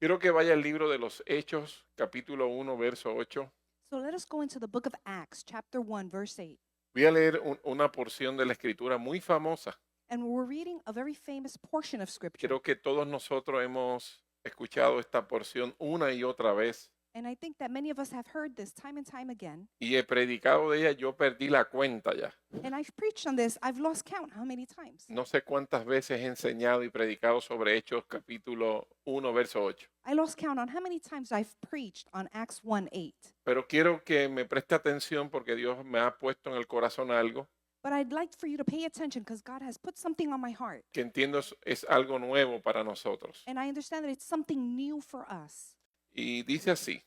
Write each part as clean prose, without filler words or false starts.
Quiero que vaya al libro de los Hechos, capítulo 1, verso 8. So let us go into the book of Acts, chapter 1, verse 8. Voy a leer una porción de la escritura muy famosa. And we're reading a very famous portion of scripture. Creo que todos nosotros hemos escuchado esta porción una y otra vez And I think that many of us have heard this time and time again. y he predicado de ella. Yo perdí la cuenta ya. And I've preached on this. I've lost count how many times. No sé cuántas veces he enseñado y predicado sobre Hechos, capítulo 1, verso 8. I lost count on how many times I've preached on Acts 1:8. Pero quiero que me preste atención porque Dios me ha puesto en el corazón algo But I'd like for you to pay attention because God has put something on my heart. que entiendo es algo nuevo para nosotros. And I understand that it's something new for us. Y dice así: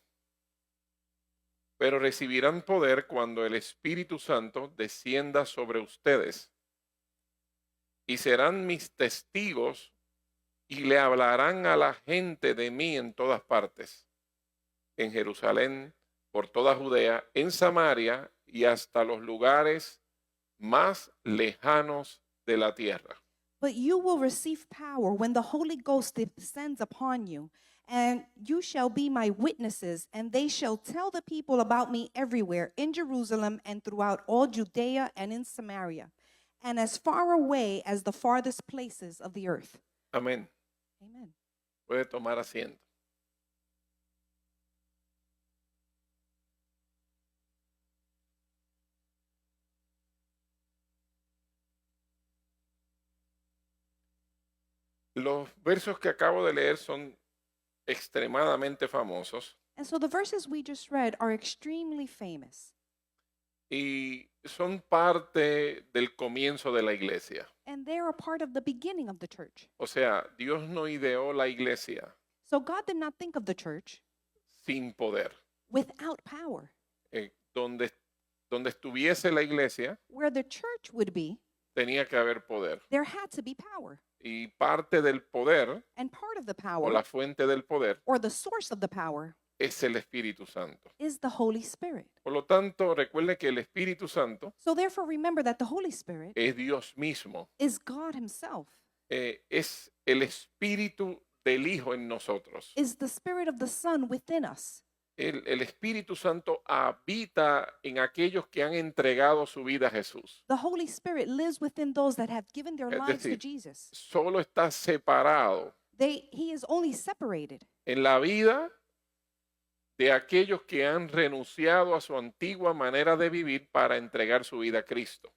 pero recibirán poder cuando el Espíritu Santo descienda sobre ustedes y serán mis testigos y le hablarán a la gente de mí en todas partes, en Jerusalén, por toda Judea, en Samaria y hasta los lugares más lejanos de la tierra. But you will receive power when the Holy Ghost descends upon you, and you shall be my witnesses, and they shall tell the people about me everywhere, in Jerusalem and throughout all Judea and in Samaria, and as far away as the farthest places of the earth. Amén. Amen. Puede tomar asiento. Los versos que acabo de leer son extremadamente famosos And so the verses we just read are extremely famous, y son parte del comienzo de la iglesia. and they're a part of the beginning of the church. O sea, Dios no ideó la iglesia So God did not think of the church sin poder. without power. Donde estuviese la iglesia, Where the church would be, tenía que haber poder. there had to be power. Y parte del poder, And part of the o power, la fuente del poder, or the source of the power, es el Espíritu Santo. is the Holy Spirit. Por lo tanto, recuerde que el Espíritu Santo So therefore, remember that the Holy Spirit es Dios mismo. is God Himself, Es el Espíritu del Hijo en nosotros. is the Spirit of the Son within us. El Espíritu Santo habita en aquellos que han entregado su vida a Jesús. The Holy Spirit lives within those that have given their Es lives to decir, Jesus. Solo está separado He is only separated en la vida de aquellos que han renunciado a su antigua manera de vivir para entregar su vida a Cristo.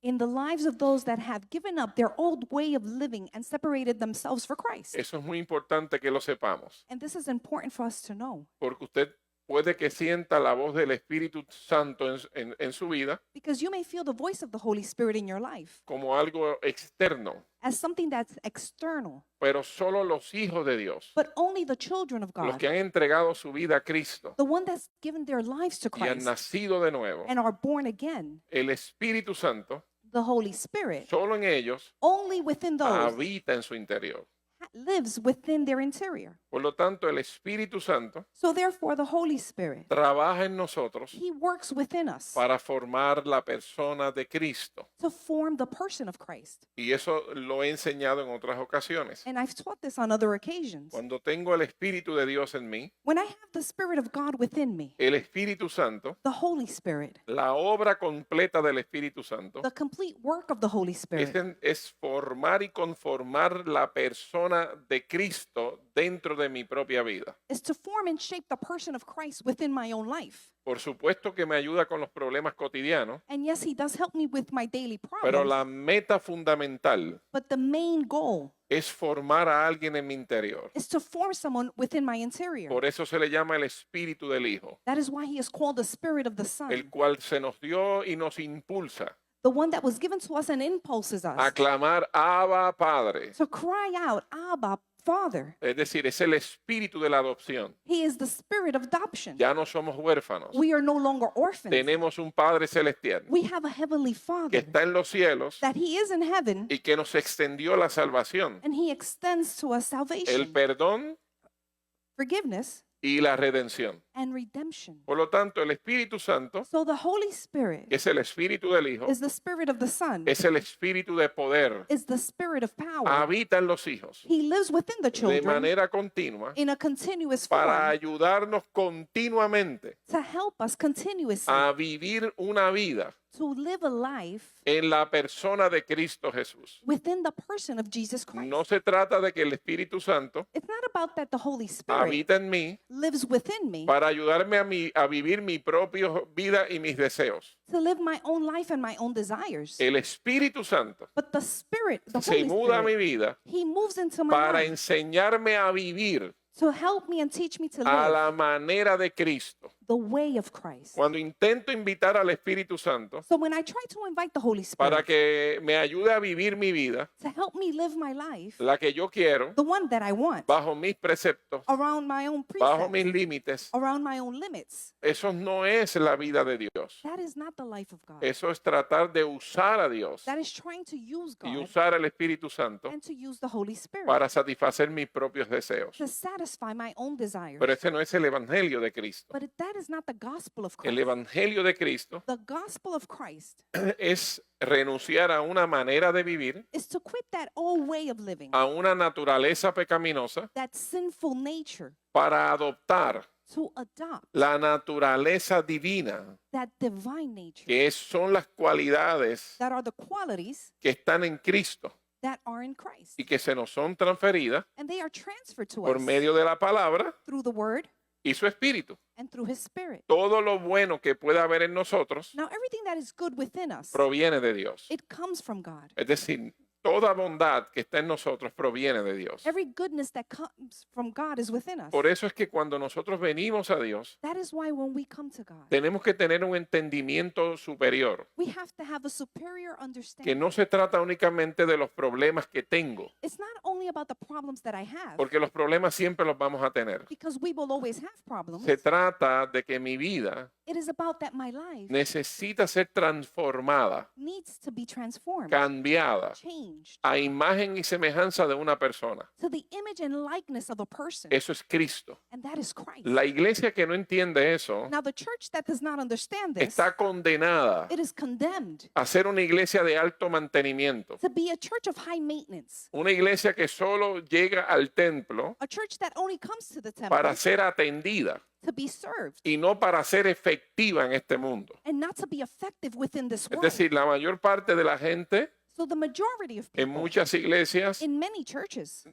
in the lives of those that have given up their old way of living and separated themselves for Christ. Eso es muy importante que lo sepamos, And this is important for us to know, porque usted puede que sienta la voz del Espíritu Santo en su vida because you may feel the voice of the Holy Spirit in your life como algo externo, as something that's external, pero solo los hijos de Dios, but only the children of los God, que han entregado su vida a Cristo the one that's given their lives to y han Christ nacido de nuevo, and are born again, el Espíritu Santo the Holy Spirit, solo en ellos only within those habita en su interior. lives within their interior. Por lo tanto, el Espíritu Santo So therefore, the Holy Spirit, trabaja en nosotros He works within us para formar la persona de Cristo. to form the person of Christ. Y eso lo he enseñado en otras ocasiones. And I've taught this on other occasions. Cuando tengo el Espíritu de Dios en mí, When I have the Spirit of God within me, el Espíritu Santo, the Holy Spirit, la obra completa del Espíritu Santo, the complete work of the Holy Spirit es formar y conformar la persona de Cristo dentro de mi propia vida. is to form and shape the person of Christ within my own life. Por supuesto que me ayuda con los problemas cotidianos, And yes, He does help me with my daily pero problems, la meta fundamental but the main goal es formar a alguien en mi interior. is to form someone within my interior. Por eso se le llama el Espíritu del Hijo, That is why He is called the Spirit of the el Son, cual se nos dio y nos impulsa the one that was given to us and impulses a us clamar Abba Padre. to cry out, Abba, Father. Es decir, es el espíritu de la adopción. He is the Spirit of adoption. Ya no somos huérfanos. We are no longer orphans. Tenemos un Padre celestial We have a heavenly que Father está en los cielos that He is in heaven, y que nos extendió la salvación, and He extends to us el salvation, perdón forgiveness, y la redención. and redemption. Por lo tanto, el Espíritu Santo, So the Holy Spirit que es el Espíritu del Hijo, is the Spirit of the Son, es el Espíritu de poder, is the Spirit of power. habita en los hijos He lives within the de children manera continua in a continuous para form ayudarnos continuamente to help us continuously a vivir una vida to live a life en la persona de Cristo Jesús. within the person of Jesus Christ. No se trata de que el Espíritu Santo It's not about that the Holy Spirit habita en mí lives within me para ayudarme a vivir mi propia vida y mis deseos. to live my own life and my own desires. El Espíritu Santo But the Spirit, the se Holy muda a mi Spirit, vida He moves into my para life enseñarme a vivir to help me and teach me to a live la manera de Cristo. the way of Christ. Cuando intento invitar al Espíritu Santo So when I try to invite the Holy para Spirit que me ayude a vivir mi vida, to help me live my life, la que yo quiero, the one that I want, bajo mis preceptos, around my own bajo mis precepts, límites, around my own limits, eso no es la vida de Dios. that is not the life of God. Eso es tratar de usar a Dios That is trying to use y God usar al Espíritu Santo and to use the Holy Spirit para satisfacer mis propios deseos. to satisfy my own desires. Pero ese no es el Evangelio de Cristo. But that is not the gospel of El Christ. Evangelio de Cristo The gospel of Christ es renunciar a una manera de vivir, is to quit that old way of living, a una naturaleza pecaminosa, that sinful nature, para adoptar to adopt la naturaleza divina, that divine nature, que son las cualidades that are the qualities que están en Cristo that are in Christ. y que se nos son transferidas And they are transferred to por us medio de la palabra through the word y su Espíritu. and through his spirit. Todo lo bueno que pueda haber en nosotros Now, everything that is good within us, proviene de Dios. it comes from God. Es decir, toda bondad que está en nosotros proviene de Dios. Every goodness that comes from God is within us. Por eso es que cuando nosotros venimos a Dios, That is why when we come to God, tenemos que tener un entendimiento superior, we have to have a superior que understanding. no se trata únicamente de los problemas que tengo, It's not only about the problems that I have, porque los problemas siempre los vamos a tener. because we will always have problems. Se trata de que mi vida It is about that my life necesita ser transformada, needs to be transformed, cambiada changed a imagen y semejanza de una persona. to the image and likeness of a person, Eso es Cristo. and that is Christ. La iglesia que no entiende eso Now, the church that does not understand this, está condenada it is condemned a ser una iglesia de alto mantenimiento, to be a church of high maintenance, una iglesia que solo llega al templo a church that only comes to the temple para ser atendida to be served y no para ser efectiva en este mundo. and not to be effective within this Es world. decir, la mayor parte de la gente So the majority of en people muchas iglesias in many churches,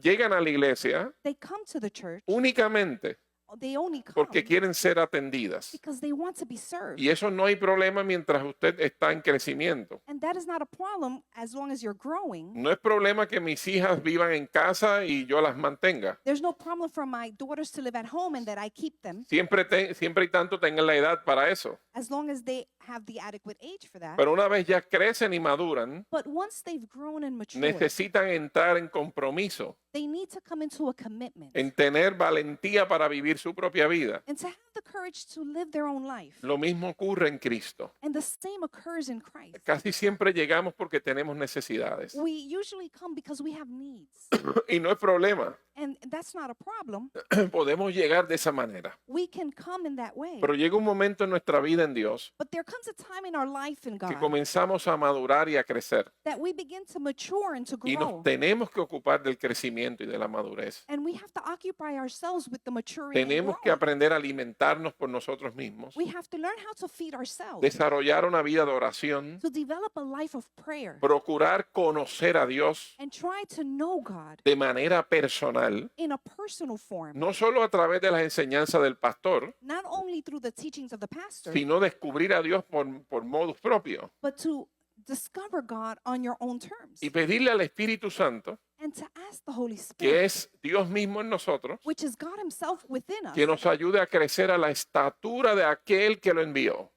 llegan a la iglesia they come to the church, únicamente they only come porque quieren ser atendidas. because they want to be served. Y eso no hay problema mientras usted está en crecimiento. And that is not a problem as long as you're growing. No es problema que mis hijas vivan en casa y yo las mantenga. There's no problem for my daughters to live at home and that I keep them Siempre y tanto tengan la edad para eso. as long as they have the adequate age for that. Pero una vez ya crecen y maduran, But once they've grown and matured, necesitan entrar en compromiso, they need to come into a commitment en tener valentía para vivir su propia vida. and to have the courage to live their own life. Lo mismo ocurre en Cristo. And the same occurs in Christ. Casi siempre llegamos porque tenemos necesidades. We usually come because we have needs. Y no es problema. And that's not a problem. Podemos llegar de esa manera. We can come in that way. Pero llega un momento en nuestra vida en Dios But there comes a time in our life in que God comenzamos a madurar y a crecer. that we begin to mature and to Y grow. nos tenemos que ocupar del crecimiento y de la madurez. And we have to occupy ourselves with the maturing and Tenemos que growing. aprender a alimentarnos por nosotros mismos, We have to learn how to feed ourselves, desarrollar una vida de oración, to develop a life of prayer, procurar conocer a Dios and try to know God de manera personal, in a personal form, no solo a través de las enseñanzas del pastor, not only through the teachings of the pastor, sino descubrir a Dios por modus propio but to discover God on your own terms y pedirle al Espíritu Santo, and to ask the Holy Spirit, que es Dios mismo en nosotros, which is God Himself within us, que nos ayude a crecer a la estatura de aquel que lo envió.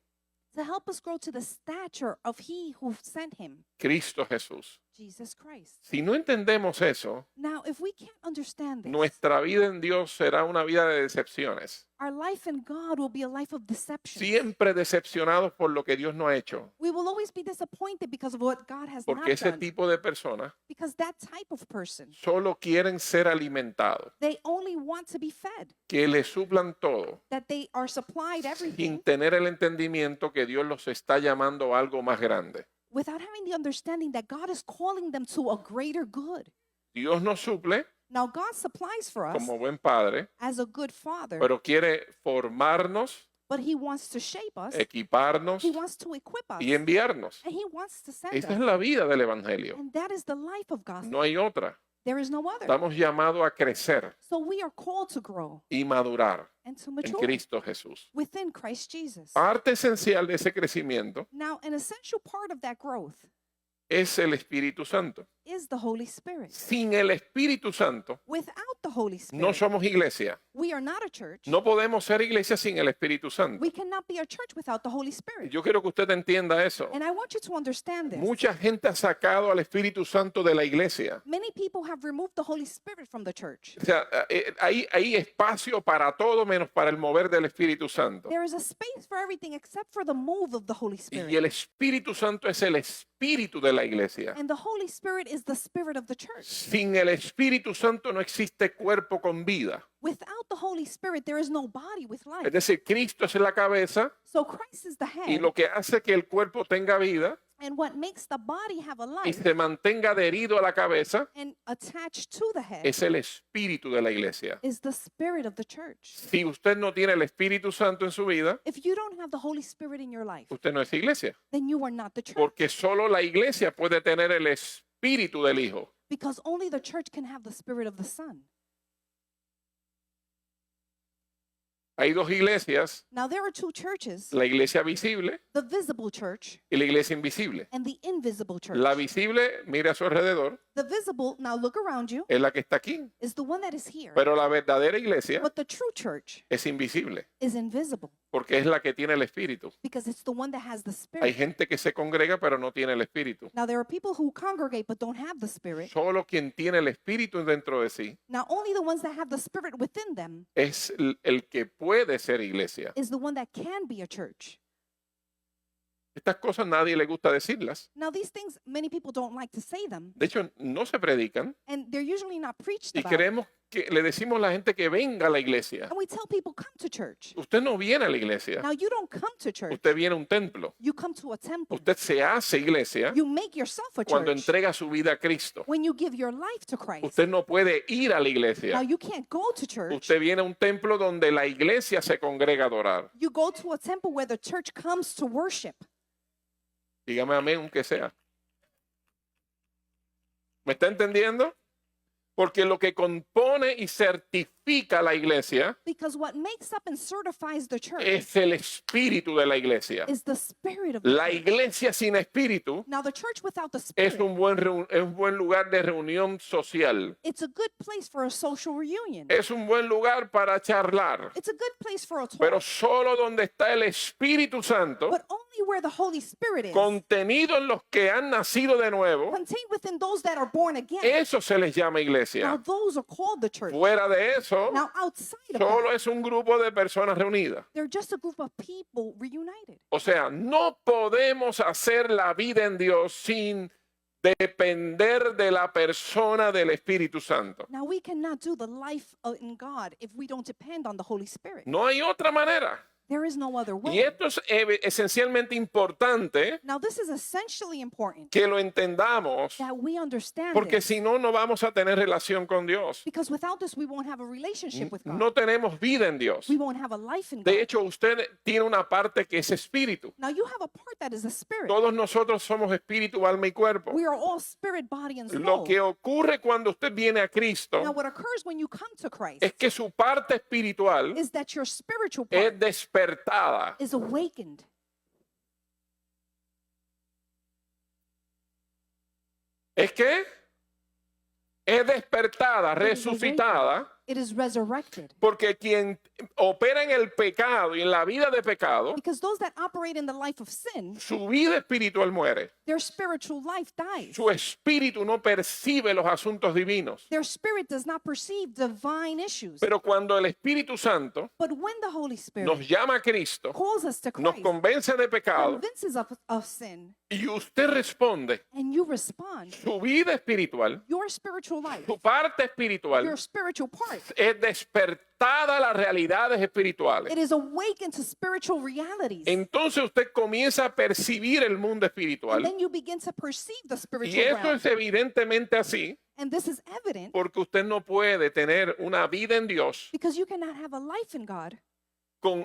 to help us grow to the stature of He who sent Him. Cristo Jesús. Jesus Christ. Si no entendemos eso, Now, if we can't understand this, nuestra vida en Dios será una vida de decepciones. our life in God will be a life of deception. Siempre decepcionados por lo que Dios no ha hecho. We will always be disappointed because of what God has Porque not ese done. tipo de personas Because that type of person, solo quieren ser alimentados, they only want to be fed, que le suplan todo, that they are supplied everything sin tener el entendimiento que Dios los está llamando a algo más grande. without having the understanding that God is calling them to a greater good. Dios nos suple Now, God supplies for us como buen padre, as a good father, pero quiere formarnos, but He wants to shape us, equiparnos He wants to equip us, y enviarnos. and He wants to send Esa es us. la vida del Evangelio. And that is the life of gospel. No hay otra. There is no other. Estamos llamados a crecer So we are called to grow y madurar and to en mature Cristo Jesús. within Christ Jesus. Parte esencial de ese crecimiento Now, an essential part of that growth es el Espíritu Santo. is the Holy Spirit. Sin el Espíritu Santo Without the Holy no Spirit, somos iglesia. we are not a church. No podemos ser iglesia sin el Espíritu Santo. We cannot be a church without the Holy Spirit. Yo quiero que usted entienda eso. And I want you to understand this. Mucha gente ha sacado al Espíritu Santo de la iglesia. Many people have removed the Holy Spirit from the church. O sea, hay espacio para todo menos para el mover del Espíritu Santo. There is a space for everything except for the move of the Holy Y Spirit. el Espíritu Santo es el espíritu de la iglesia. And the Holy Spirit is the spirit of the church. Sin el Espíritu Santo no existe cuerpo con vida. Without the Holy Spirit, there is no body with Es life. decir, Cristo es la cabeza So Christ is the y head. lo que hace que el cuerpo tenga vida And what makes the body have a y life se mantenga adherido a la cabeza and attached to the head es el espíritu de la iglesia. is the spirit of the church. Si usted no tiene el Espíritu Santo en su vida, If you don't have the Holy Spirit in your life, usted no es iglesia. then you are not the church. Porque solo la iglesia puede tener el espíritu del Hijo. Because only the church can have the spirit of the Son. Hay dos iglesias, Now, there are two churches, la iglesia visible the visible church y la iglesia invisible. and the invisible church. La visible, mira a su alrededor, The visible, now look around you, es la que está aquí. is the one that is here. Pero la verdadera iglesia But the true church es invisible, is invisible porque es la que tiene el Espíritu. because it's the one that has the Hay spirit. gente que se congrega pero no tiene el Espíritu. Now, there are people who congregate but don't have the spirit. Solo quien tiene el Espíritu dentro de sí Now, only the ones that have the spirit within them es el que puede ser iglesia. is the one that can be a church. Estas cosas nadie le gusta decirlas. Now, these things, many people don't like to say them, De hecho, no se predican and they're usually not preached y about. queremos que le decimos a la gente que venga a la iglesia. And we tell people, come to church. Usted no viene a la iglesia, Now, you don't come to church. usted viene a un templo. You come to a temple. Usted se hace iglesia You make yourself a cuando church entrega su vida a Cristo. when you give your life to Christ. Usted no puede ir a la Now, iglesia. you can't go to church. Usted viene a un templo donde la iglesia se congrega a adorar. You go to a temple where the church comes to worship. Dígame amén, aunque sea. ¿Me está entendiendo? Porque lo que compone y certifica la iglesia Because what makes up and certifies the church es el espíritu de la iglesia. is the spirit of the La church. iglesia sin espíritu Now, the church without the es spirit, un buen lugar de reunión social. it's a good place for a social reunion. Es un buen lugar para charlar. It's a good place for a talk. Pero solo donde está el Espíritu Santo, But only where the Holy Spirit is, contenido en los que han nacido de nuevo, contained within those that are born again. eso se les llama Now, iglesia. those are called the church. Fuera de eso, Now, outside of solo that, es un grupo de personas reunidas. they're just a group of people reunited. O sea, no podemos hacer la vida en Dios sin depender de la persona del Espíritu Santo. Now, we cannot do the life in God if we don't depend on the Holy Spirit. No hay otra manera. There is no other Y way. esto es esencialmente importante Now, this is essentially important que lo entendamos, that we understand porque this, si no, no vamos a tener relación con Dios. because without this, we won't have a relationship with God. No tenemos vida en Dios. We won't have a life in De God. hecho, usted tiene una parte que es espíritu. Now, you have a part that is a spirit. Todos nosotros somos espíritu, alma y cuerpo. We are all spirit, body, and Lo soul. que ocurre cuando usted viene a Now, Cristo what occurs when you come to Christ es que su parte espiritual is that your spiritual es part despertada. is awakened. ¿Es que? Es despertada, It is resucitada it is resurrected. Porque quien opera en el pecado y en la vida de pecado, Because those that operate in the life of sin, su vida espiritual muere. their spiritual life dies. Su espíritu no percibe los asuntos divinos. Their spirit does not perceive divine issues. Pero cuando el Espíritu Santo But when the Holy Spirit nos llama a Cristo, calls us to nos Christ, convence de pecado convinces us of sin, y usted responde, and you respond, su vida espiritual, your spiritual life, su parte espiritual your spiritual part, es despertada a las realidades espirituales. it is awakened to spiritual realities. Entonces usted comienza a percibir el mundo And espiritual. then you begin to perceive the Y spiritual eso realm. es evidentemente así And this is evident porque usted no puede tener una vida en Dios because you cannot have a life in God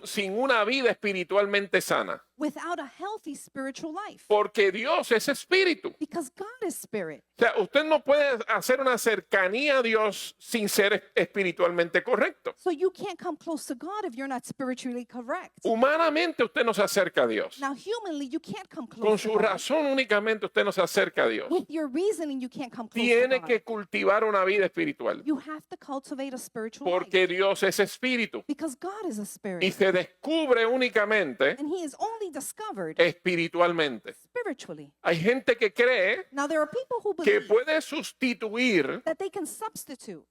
sin una vida espiritualmente sana. without a healthy spiritual life. Porque Dios es espíritu. Because God is spirit. O sea, usted no puede hacer una cercanía a Dios sin ser espiritualmente correcto. So you can't come close to God if you're not spiritually correct. Humanamente usted no se acerca a Dios. Now, humanly, you can't come Con close to su God. razón únicamente usted no se acerca a Dios. With your reasoning, you can't come close to Tiene God. que cultivar una vida espiritual. You have to cultivate a spiritual Porque life. Dios es espíritu. Because God is a Y spirit. se descubre únicamente And he is only discovered espiritualmente. spiritually. Hay gente que cree Now, there are people who que believe puede sustituir that they can substitute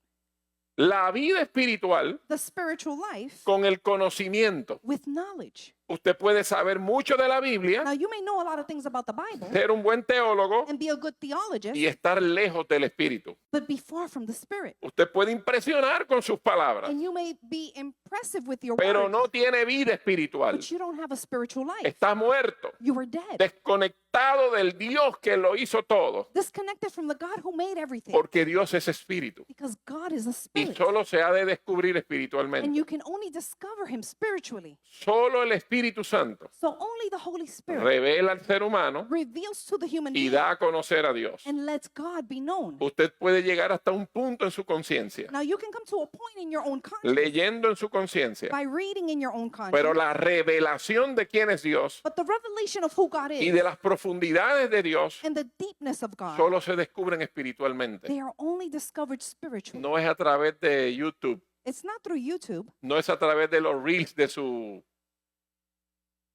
la vida espiritual the spiritual life con el conocimiento. with knowledge. Usted puede saber mucho de la Biblia, Now, you may know a lot of things about the Bible ser un buen teólogo and be a good theologist, y estar lejos del espíritu. but be far from the spirit. Usted puede impresionar con sus palabras, And you may be impressive with your pero words, no tiene vida espiritual. but you don't have a spiritual life. Está muerto, You are dead. desconectado del Dios que lo hizo todo, Disconnected from the God who made everything. porque Dios es espíritu Because God is a y spirit. solo se ha de descubrir And espiritualmente. you can only discover him spiritually. Solo el Espíritu Santo So only the Holy Spirit revela al ser humano reveals to the human y being da a conocer a Dios. and lets God be known. Usted puede llegar hasta un punto en su conciencia, Now you can come to a point in your own conscience leyendo en su conciencia, by reading in your own conscience. pero la revelación de quién es Dios But the revelation of who God y is de las profundidades de Dios and the deepness of God, solo se descubren espiritualmente. they are only discovered spiritually. No es a través de YouTube, It's not through YouTube no es a través de los reels de su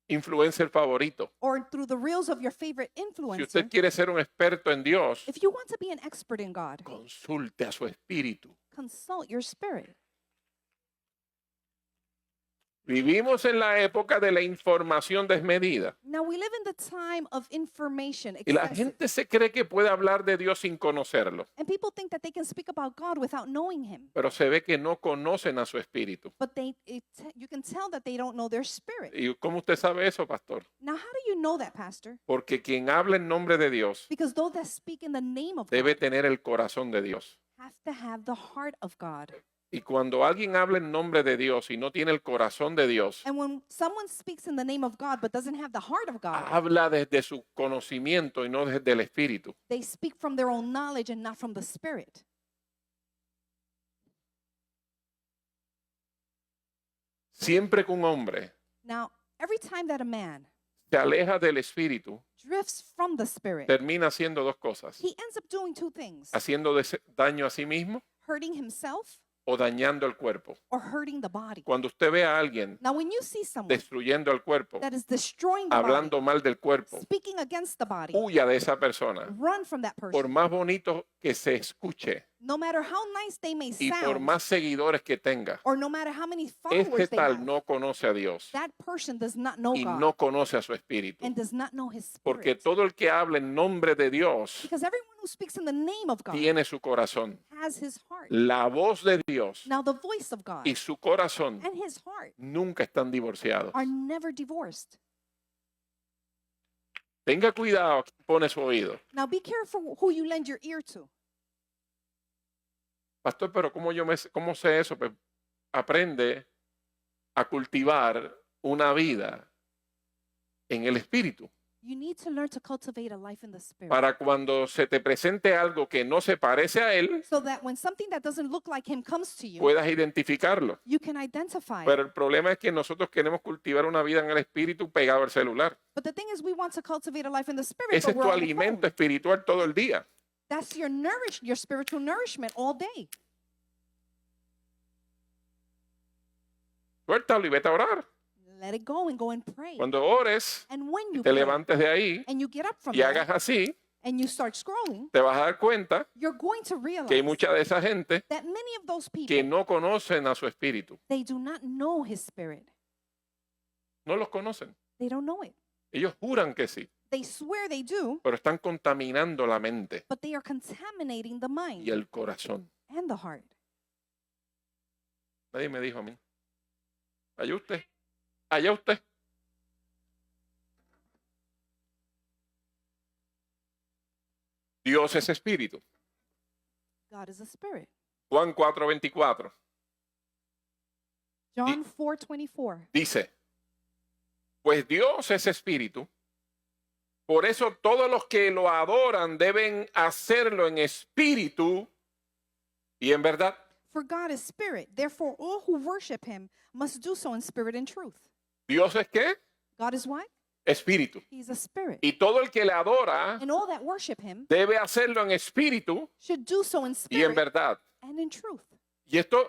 influencer favorito. or through the reels of your favorite Si influencer. usted quiere ser un experto en Dios, If you want to be an expert in God, consulte a su espíritu. consult your spirit. Vivimos en la época de la información desmedida Now we live in the time of information, y la excessive, gente se cree que puede hablar de Dios sin conocerlo, and people think that they can speak about God without knowing Him. pero se ve que no conocen a su espíritu. But you can tell that they don't know their spirit. ¿Y cómo usted sabe eso, pastor? Now, how do you know that, Pastor? Porque quien habla en nombre de Dios Because those that speak in the name of debe God tener el corazón de Dios. have to have the heart of God. Y cuando alguien habla en nombre de Dios y no tiene el corazón de Dios, And when someone speaks in the name of God but doesn't have the heart of God, habla desde su conocimiento y no desde el espíritu. they speak from their own knowledge and not from the spirit. Siempre que un hombre Now, every time that a man se aleja del espíritu, drifts from the spirit, termina haciendo dos cosas: he ends up doing two things: haciendo daño a sí mismo hurting himself o dañando el cuerpo. or hurting the body. Cuando usted ve a alguien Now, when you see someone destruyendo el cuerpo, that is destroying the body, hablando mal del cuerpo, speaking against the body, huya de esa persona. run from that Por person. más bonito que se escuche No matter how nice they may y por sound, más seguidores que tenga, or no matter how many este followers they tal have, no conoce a Dios that person does not know y God no conoce a su espíritu. and does not know His Porque Spirit. todo el que habla en nombre de Dios Because everyone who speaks in the name of God tiene su corazón. has His heart. La voz de Dios Now, the voice of God y su corazón and His heart nunca están divorciados. are never divorced. Tenga cuidado a quien pone su oído. Now, be careful who you lend your ear to. Pastor, pero ¿cómo sé eso? Pues aprende a cultivar una vida en el espíritu. You need to learn to cultivate a life in the Spirit Para cuando se te presente algo que no se parece a él, so that when something that doesn't look like Him comes to you, puedas identificarlo. you can identify Pero it. el problema es que nosotros queremos cultivar una vida en el espíritu pegado al celular. But the thing is, we want to cultivate a life in the Spirit, Ese but es we're tu on the alimento phone. espiritual todo el día. That's your spiritual nourishment all day. Suéltalo y vete a orar. Let it go and go and pray. Cuando ores, And when you te pray levantes de ahí and you get up from y hagas there así, and you start scrolling, te vas a dar cuenta you're going to que hay realize mucha de esa gente that many of those que people, no conocen a su espíritu. they do not know his spirit. No los conocen. They don't know it. Ellos juran que sí, They swear they do, pero están contaminando la mente but they are contaminating the y mind el corazón. and the heart. Nadie me dijo a mí. Allá usted. Allá usted. Dios es espíritu. God is a spirit. Juan 4:24 John 4:24. dice, pues Dios es espíritu, por eso todos los que lo adoran deben hacerlo en espíritu y en verdad. For God is spirit. Therefore, all who worship him must do so in spirit and truth. ¿Dios es qué? God is what? Espíritu. He's a spirit. Y todo el que le adora And all that worship him debe hacerlo en espíritu should do so in y en spirit verdad. and in truth. Y esto,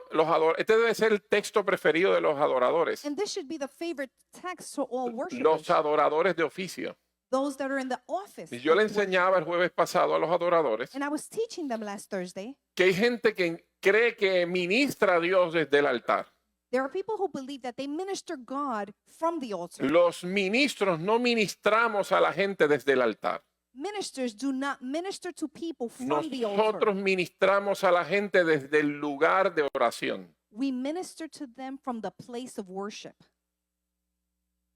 este debe ser el texto preferido de los adoradores. And this should be the favorite text to all worshipers, Los adoradores de oficio. those that are in the office. Y yo le of worship. enseñaba el jueves pasado a los adoradores And I was teaching them last Thursday. que hay gente que cree que ministra a Dios desde el altar. There are people who believe that they minister God from the altar. Los ministros no ministramos a la gente desde el altar. Ministers do not minister to people from the altar. Nosotros ministramos a la gente desde el lugar de oración. We minister to them from the place of worship,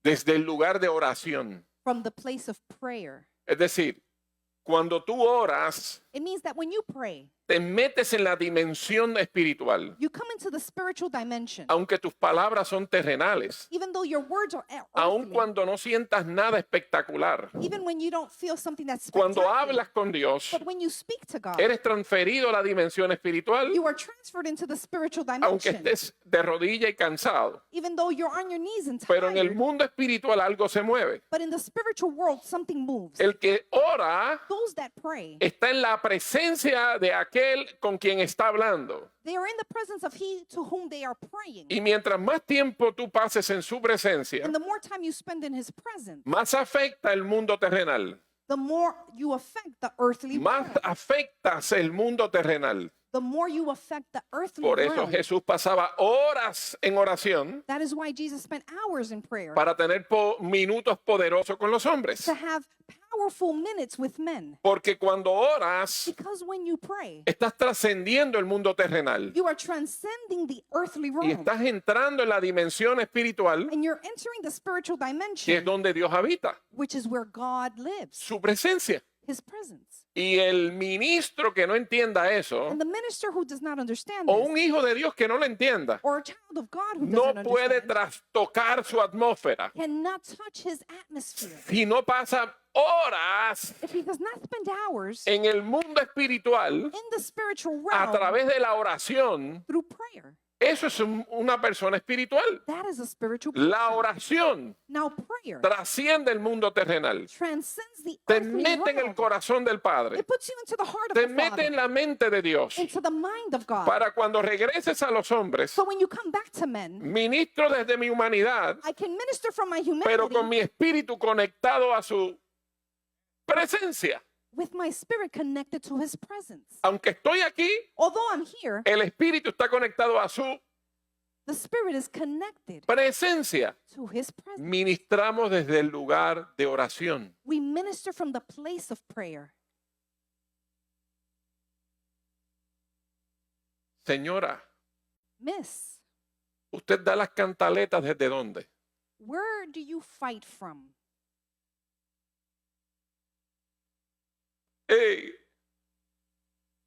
Desde el lugar de oración. from the place of prayer. Es decir, cuando tú oras, It means that when you pray, te metes en la dimensión espiritual, you come into the spiritual dimension. aunque tus palabras son terrenales, Even though your words are aun earthly, cuando no sientas nada espectacular. even when you don't feel something that's Cuando spectacular, hablas con Dios, but when you speak to God, eres transferido a la dimensión espiritual, you are transferred into the spiritual aunque dimension. estés de rodilla y cansado. Even though you're on your knees and Pero en el tired, mundo espiritual algo se mueve. but in the spiritual world, something moves. El que ora Those that pray, está en la presencia de aquel con quien está hablando. they are in the presence of he to whom they are praying. Y mientras más tiempo tú pases en su presencia, And the more time you spend in his presence, más afecta el mundo terrenal. the more you affect the earthly Más realm. afectas el mundo terrenal. The more you affect the earthly Por eso realm. Jesús pasaba horas en oración That is why Jesus spent hours in prayer, para tener minutos poderosos con los hombres. to have powerful minutes with men. Porque cuando oras, Because when you pray, estás trascendiendo el mundo terrenal you are transcending the earthly y realm. estás entrando en la dimensión espiritual, And you're entering the spiritual que es dimension, donde Dios habita, which is where God lives, su presencia. his presence. Y el ministro que no entienda eso, And the minister who does not understand o this, un hijo de Dios que no lo entienda, or a child of God who no doesn't puede understand, trastocar su atmósfera. cannot touch his atmosphere. Si no pasa horas If he does not spend hours en el mundo espiritual in the spiritual a realm través de la oración, through prayer, eso es una persona espiritual. that is a spiritual La person. oración Now prayer trasciende el mundo terrenal. transcends the Te earthly mete en el realm. corazón del Padre. It puts you into the heart of Te the mete Father, en la mente de Dios. into the mind of God. Para cuando regreses a los hombres, So when you come back to men, ministro desde mi humanidad, I can minister from my pero humanity con mi espíritu conectado a su presencia. with my spirit connected to his presence. Aunque estoy aquí, Although I'm here, el espíritu está conectado a su the spirit is connected presencia. to his presence. Ministramos desde el lugar de oración. We minister from the place of prayer. Señora, Miss, ¿usted da las cantaletas desde dónde? where do you fight from? Ey,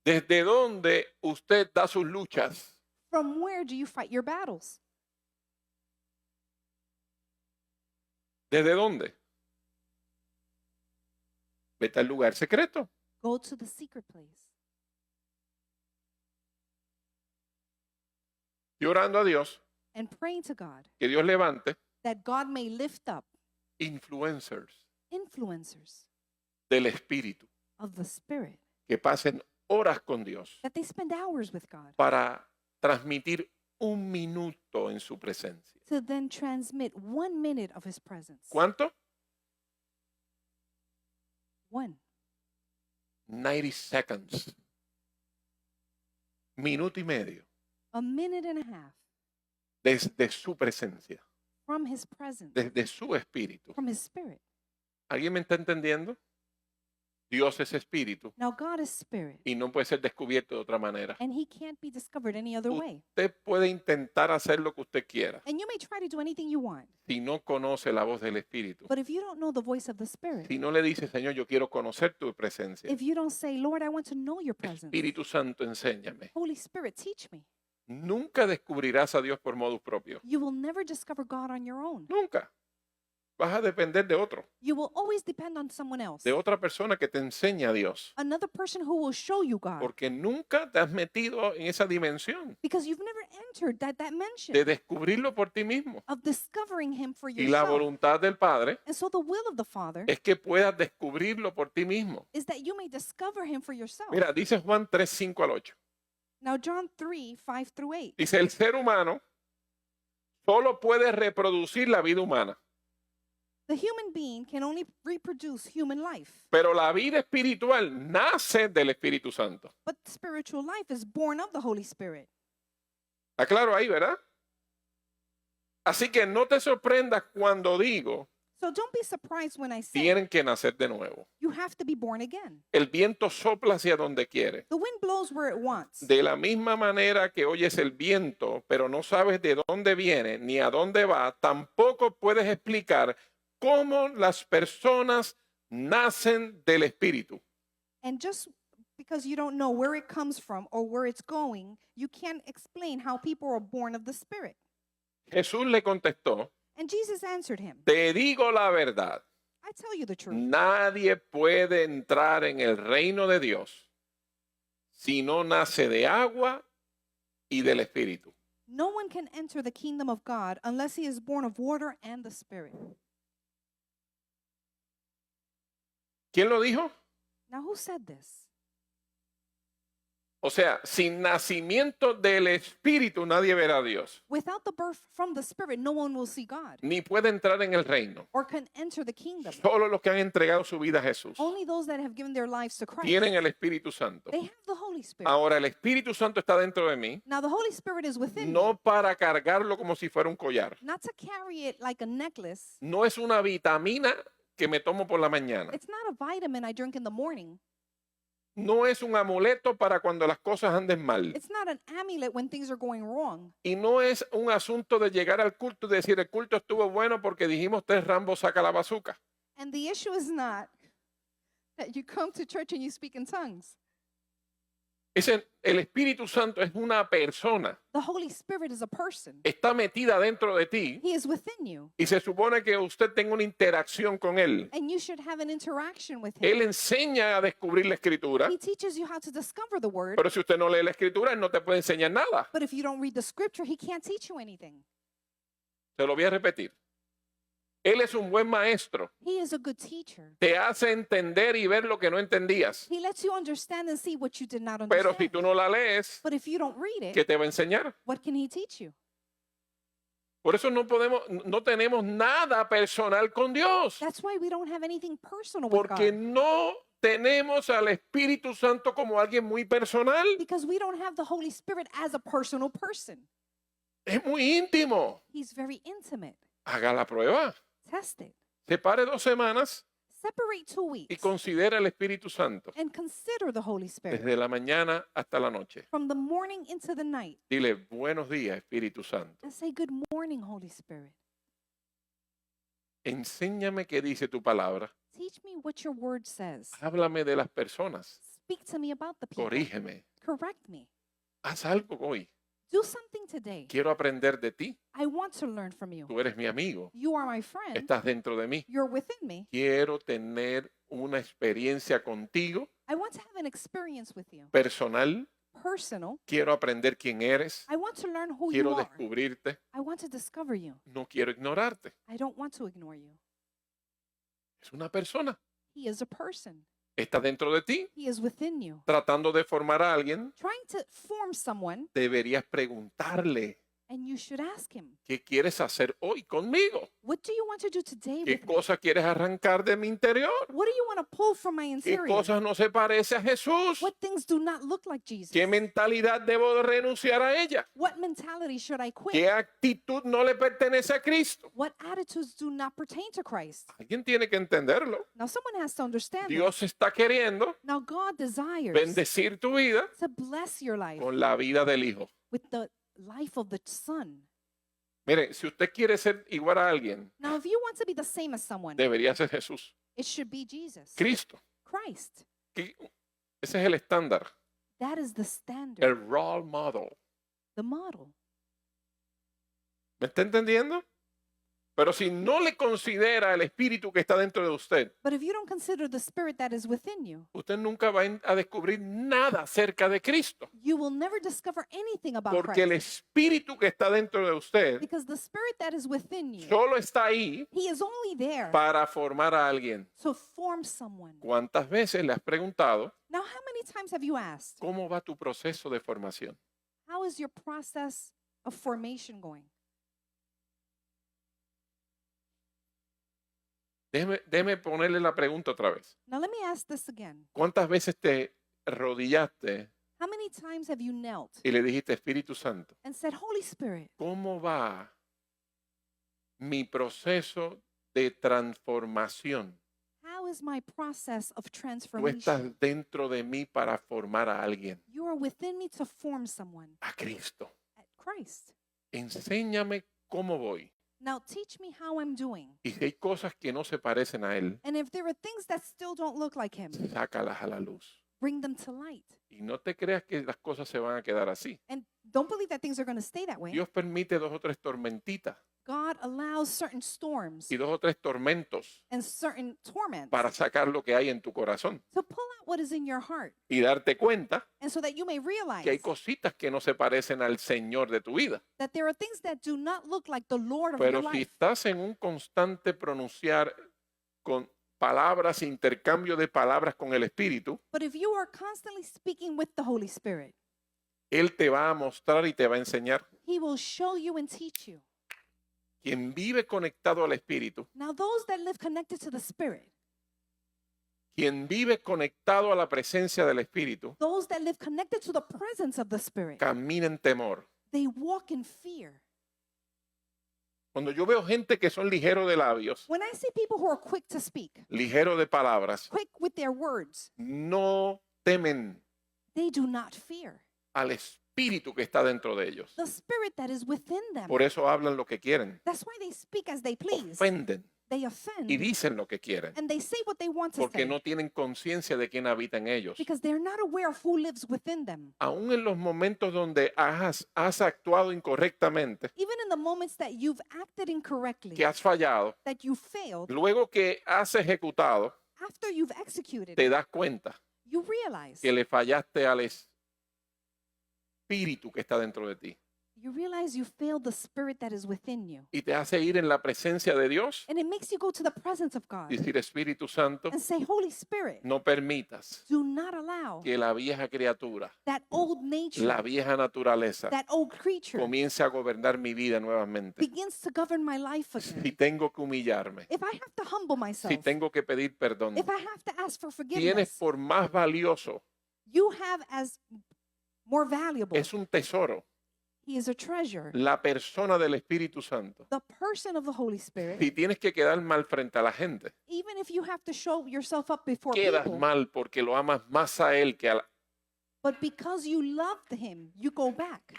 ¿desde dónde usted da sus luchas? From where do you fight your battles? ¿Desde dónde? Vete al lugar secreto. Go to the secret place. Y orando a Dios, And praying to God que Dios levante that God may lift up influencers influencers del Espíritu of the Spirit, que pasen horas con Dios that they spend hours with God para transmitir un minuto en su presencia. to then transmit 1 minute of his presence. ¿Cuánto? 1. 90 seconds. Minuto y medio A minute and a half desde su presencia, from his presence, desde su espíritu. from his spirit. ¿Alguien me está entendiendo? Dios es espíritu Now, God is spirit, y no puede ser descubierto de otra manera. and he can't be discovered any other way. Usted puede intentar hacer lo que usted quiera And you may try to do anything you want, si no conoce la voz del espíritu. but if you don't know the voice of the spirit, Si no le dice, Señor, yo quiero conocer tu presencia. if you don't say, Lord, I want to know your presence, Espíritu Santo, enséñame. Holy Spirit, teach me, Nunca descubrirás a Dios por modus propio. you will never discover God on your own. Nunca. Vas a depender de otro, You will always depend on someone else, de otra persona que te enseñe a Dios. another person who will show you God, Porque nunca te has metido en esa dimensión because you've never entered that dimension de descubrirlo por ti mismo. of discovering him for Y la yourself. voluntad del Padre And so the will of the Father es que puedas descubrirlo por ti mismo. is that you may discover him for yourself. Mira, dice Juan 3, 5 al 8. Now, John 3, 5 through 8. Dice, el ser humano solo puede reproducir la vida humana, The human being can only reproduce human life, pero la vida espiritual nace del Espíritu Santo. but spiritual life is born of the Holy Spirit. ¿Está claro ahí, verdad? Así que no te sorprendas cuando digo, So don't be surprised when I say tienen que nacer de nuevo. you have to be born again. El viento sopla hacia donde quiere. The wind blows where it wants. De la misma manera que oyes el viento, pero no sabes de dónde viene ni a dónde va, tampoco puedes explicar cómo las personas nacen del Espíritu. And just because you don't know where it comes from or where it's going, you can't explain how people are born of the Spirit. Jesús le contestó, And Jesus answered him, te digo la verdad, I tell you the truth. nadie puede entrar en el reino de Dios si no nace de agua y del Espíritu. No one can enter the kingdom of God unless he is born of water and the Spirit. ¿Quién lo dijo? Now, who said this? O sea, sin nacimiento del Espíritu nadie verá a Dios, Without the birth from the Spirit, no one will see God ni puede entrar en el reino. or can enter the kingdom. Solo los que han entregado su vida a Jesús Only those that have given their lives to Christ. tienen el Espíritu Santo. They have the Holy Spirit. Ahora, el Espíritu Santo está dentro de mí, Now, the Holy Spirit is within me, no para cargarlo como si fuera un collar. not to carry it like a necklace. No es una vitamina que me tomo por la mañana. It's not a vitamin I drink in the morning. No es un amuleto para cuando las cosas anden mal. It's not an amulet when things are going wrong. Y no es un asunto de llegar al culto y decir el culto estuvo bueno porque dijimos 3 Rambo saca la bazuca. And the issue is not that you come to church and you speak in tongues. El Espíritu Santo es una persona. The Holy Spirit is a person. Está metida dentro de ti He is within you. y se supone que usted tenga una interacción con Él. And you should have an interaction with Él him. enseña a descubrir la Escritura, He teaches you how to discover the word. pero si usted no lee la Escritura, Él no te puede enseñar nada. But if you don't read the scripture, he can't teach you anything. Se lo voy a repetir. Él es un buen maestro. He is a good teacher. Te hace entender y ver lo que no entendías. He lets you understand and see what you did not Pero understand. si tú no la lees, But if you don't read ¿qué it, te va a enseñar? what can he teach you? Por eso no tenemos nada personal con Dios. That's why we don't have anything personal with Porque God. no tenemos al Espíritu Santo como alguien muy personal. Because we don't have the Holy Spirit as a personal person. Es muy íntimo. He's very intimate. Haga la prueba. Test it. Separe 2 semanas Separate 2 y weeks considera el Espíritu Santo and consider the Holy Spirit desde la mañana hasta la noche. from the morning into the night Dile, buenos días, Espíritu Santo. and say, Good morning, Holy Spirit. Enséñame qué dice tu palabra. Teach me what your word says. Háblame de las personas. Speak to me about the people. Corrígeme. Correct me. Haz algo hoy. Do something today. Quiero aprender de ti. I want to learn from you. Tú eres mi amigo. You are my friend. Estás dentro de mí. You're within me. Quiero tener una experiencia contigo I want to have an experience with you. personal. Personal. Quiero aprender quién eres. I want to learn who you Quiero are. descubrirte. I want to discover you. No quiero ignorarte. I don't want to ignore you. Es una persona. He is a person. Está dentro de ti. He is within you. Tratando de formar a alguien, Trying to form someone, deberías preguntarle And you should ask him, ¿qué quieres hacer hoy conmigo? what do you want to do today ¿Qué with me? cosa quieres arrancar de mi interior? What do you want to pull from my ¿Qué interior? cosas no se parece a Jesús? What things do not look like Jesus? ¿Qué mentalidad debo de renunciar a ella? What mentality should I quit? ¿Qué actitud no le pertenece a Cristo? What attitudes do not pertain to Christ? Alguien tiene que entenderlo. Now, someone has to understand this. Dios está queriendo Now, God desires bendecir tu vida to bless your life con la vida del Hijo. with the life of the Son. Mire, si usted quiere ser igual a alguien, Now, if you want to be the same as someone, debería ser Jesús, it should be Jesus, Cristo. Christ. Que- Ese es el estándar, That is the standard, el role model. the model. ¿Me está entendiendo? Pero si no le considera el espíritu que está dentro de usted, But if you don't consider the spirit that is within you, usted nunca va a descubrir nada acerca de Cristo. you will never discover anything about Porque el Christ. espíritu que está dentro de usted Because the spirit that is within you, solo está ahí he is only there para formar a alguien. to form someone. ¿Cuántas veces le has preguntado Now, how many times have you asked, cómo va tu proceso de formación? how is your process of formation going? Déjeme ponerle la pregunta otra vez. Now, let me ask this again. ¿Cuántas veces te arrodillaste How many times have you knelt y le dijiste, Espíritu Santo, and said, Holy Spirit, ¿cómo va mi proceso de transformación? how is my process of Tú transformation? estás dentro de mí para formar a alguien, You are within me to form someone a Cristo. at Christ. Enséñame cómo voy. Now, teach me how I'm doing. Y si hay cosas que no se parecen a Él, And if there are things that still don't look like him, sácalas a la luz. bring them to light. Y no te creas que las cosas se van a quedar así. And don't believe that things are going to stay that way. Dios permite 2 o 3 tormentitas God allows certain storms y 2 o 3 tormentos and certain torments para sacar lo que hay en tu corazón to pull out what is in your heart. y darte cuenta And so that you may realize que hay cositas que no se parecen al Señor de tu vida. that there are things that do not look like the Lord of Pero your si life. estás en un constante pronunciar con palabras, intercambio de palabras con el Espíritu, But if you are constantly speaking with the Holy Spirit, Él te va a mostrar y te va a enseñar. he will show you and teach you. Quien vive conectado al Espíritu, Now, those that live connected to the Spirit, quien vive conectado a la presencia del Espíritu, those that live connected to the presence of the Spirit, camina en temor. they walk in fear. Cuando yo veo gente que son ligeros de labios, When I see people who are quick to speak, ligeros de palabras, quick with their words, no temen they do not fear al Espíritu que está dentro de ellos. the Spirit that is within them. Por eso hablan lo que quieren, That's why they speak as they please. ofenden They offend y dicen lo que quieren, and they say what they want to porque say no tienen conciencia de quién habita en ellos. because they're not aware of who lives within them. Aún en los momentos donde has actuado incorrectamente, Even in the moments that you've acted incorrectly, que has fallado, that you failed, luego que has ejecutado, after you've executed, te das cuenta you realize que le fallaste al Espíritu que está dentro de ti. you realize you failed the Spirit that is within you. Y te hace ir en la presencia de Dios And it makes you go to the presence of God y decir, Espíritu Santo, and say, Holy Spirit, no permitas do not allow que la vieja criatura, that old nature, la vieja naturaleza, that old creature comience a gobernar mi vida nuevamente. begins to govern my life Si again. tengo que humillarme, If I have to humble myself, si tengo que pedir perdón, if I have to ask for tienes forgiveness, por más valioso, you have as more valuable. es un tesoro, He is a treasure. la persona del Espíritu Santo. The person of the Holy Spirit, Si tienes que quedar mal frente a la gente, even if you have to show yourself up before quedas people, mal porque lo amas más a Él que a la... but because you loved him, you go back.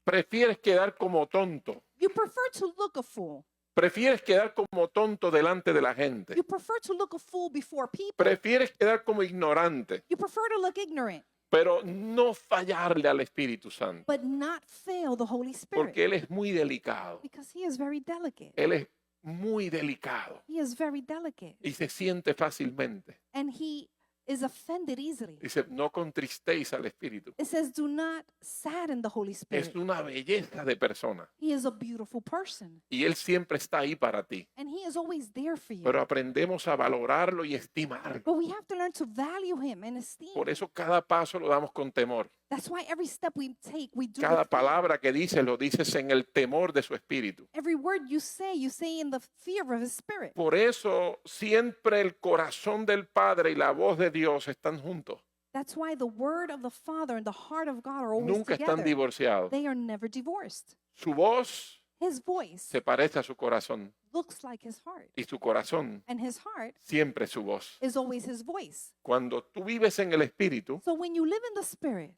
Prefieres quedar como tonto. You prefer to look a fool. Prefieres quedar como tonto delante de la gente. You prefer to look a fool before people. Prefieres quedar como ignorante, You prefer to look ignorant, pero no fallarle al Espíritu Santo, but not fail the Holy Spirit. porque Él es muy delicado. Because he is very delicate. Él es muy delicado He is very delicate. y se siente fácilmente. And he is offended easily. Dice, no contristéis al Espíritu. It says, do not sadden the Holy Spirit. Es una belleza de persona He is a beautiful person. y Él siempre está ahí para ti. And he is always there for you. Pero aprendemos a valorarlo y estimarlo. But we have to learn to value him and esteem. Por eso cada paso lo damos con temor. That's why every step we take, we do Cada with fear. palabra que dices lo dices en el temor de su espíritu. Every word you say in the fear of his spirit. Por eso siempre el corazón del Padre y la voz de Dios están juntos. That's why the word of the Father and the heart of God are always Nunca están together. divorciados. They are never divorced. Su voz His voice se parece a su corazón looks like his heart, y su corazón and his heart siempre es su voz. is always his voice. Cuando tú vives en el espíritu, So when you live in the spirit,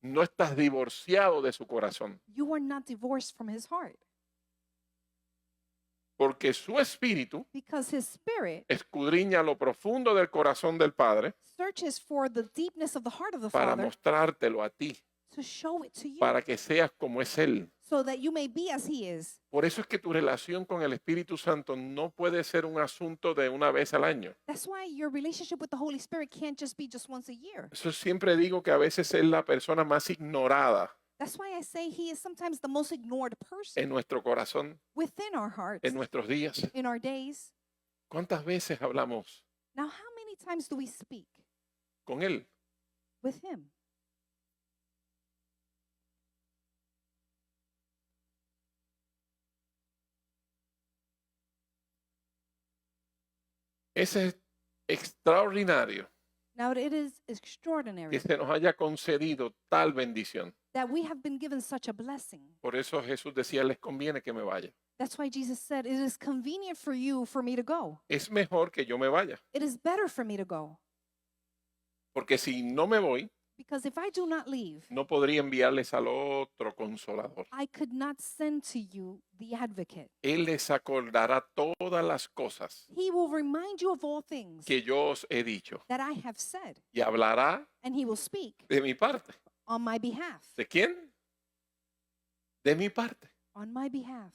no estás divorciado de su corazón, you are not divorced from his heart, porque su espíritu because his spirit escudriña lo profundo del corazón del Padre searches for the deepness of the heart of the para Father mostrártelo a ti, to show it to you, para que seas como es Él. so that you may be as he is. Por eso es que tu relación con el Espíritu Santo no puede ser un asunto de una vez al año. That's why your relationship with the Holy Spirit can't just be just once a year. Eso siempre digo que a veces es la persona más ignorada That's why I say he is sometimes the most ignored person en nuestro corazón, within our hearts, en nuestros días. in our days. ¿Cuántas veces hablamos Now, how many times do we speak con Él? with him? Ese es extraordinario Now, it is que extraordinary se nos haya concedido tal bendición. that we have been given such a blessing. Por eso Jesús decía, les conviene que me vaya. That's why Jesus said, it is convenient for you for me to go. Es mejor que yo me vaya, It is better for me to go. porque si no me voy, Because if I do not leave, no podría enviarles al otro consolador. I could not send to you the advocate. Él les acordará todas las cosas He will remind you of all things que yo os he dicho that I have said, y hablará and he will speak de mi parte. on my behalf. ¿De quién? De mi parte. On my behalf.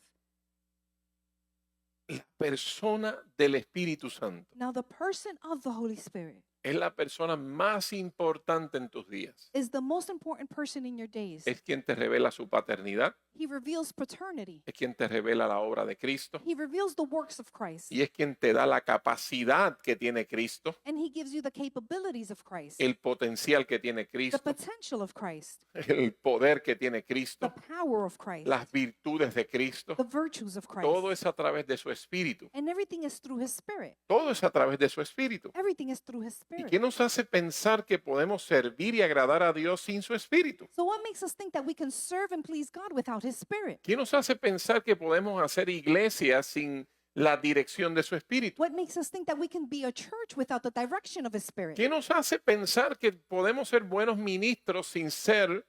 La persona del Espíritu Santo Now, the person of the Holy Spirit es la persona más importante en tus días. is the most important person in your days. Es quien te revela su paternidad, He reveals paternity. es quien te revela la obra de Cristo He reveals the works of Christ. y es quien te da la capacidad que tiene Cristo, And he gives you the capabilities of Christ, el potencial que tiene the Cristo, potential of Christ, el poder que tiene the Cristo, power of Christ, las virtudes de Cristo. the virtues of Christ. Todo es a través de su Espíritu. And everything is through his spirit. Todo es a través de su Espíritu. Everything is through his ¿Y spirit. qué nos hace pensar que podemos servir y agradar a Dios sin su Espíritu? So what makes us think that we can serve and please God without his spirit? ¿Qué nos hace pensar que podemos hacer iglesia sin la dirección de su Espíritu? What makes us think that we can be a church without the direction of his spirit? ¿Qué nos hace pensar que podemos ser buenos ministros sin ser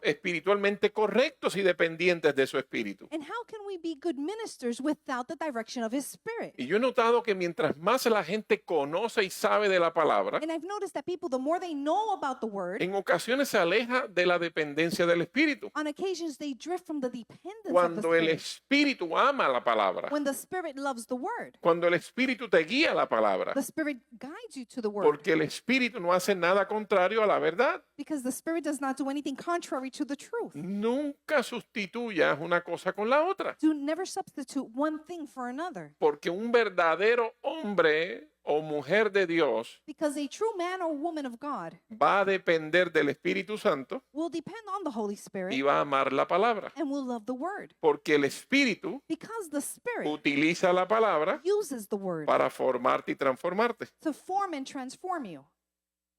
espiritualmente correctos y dependientes de su Espíritu? And how can we be good ministers without the direction of his spirit? Y yo he notado que mientras más la gente conoce y sabe de la palabra, And I've noticed that people, the more they know about the word, en ocasiones se aleja de la dependencia del Espíritu. on occasions they drift from the dependence of the Cuando el spirit. Espíritu ama la palabra, When the spirit loves the word, cuando el Espíritu te guía la palabra, the spirit guides you to the word, porque el Espíritu no hace nada contrario a la verdad. because the spirit does not do anything contrary to the truth. Nunca sustituyas una cosa con la otra, Do never substitute one thing for another, porque un verdadero hombre o mujer de Dios because a true man or woman of God va a depender del Espíritu Santo will depend on the Holy y Spirit va a amar la palabra, and will love the word, porque el Espíritu because the spirit utiliza la palabra uses the word para formarte y transformarte. to form and transform you.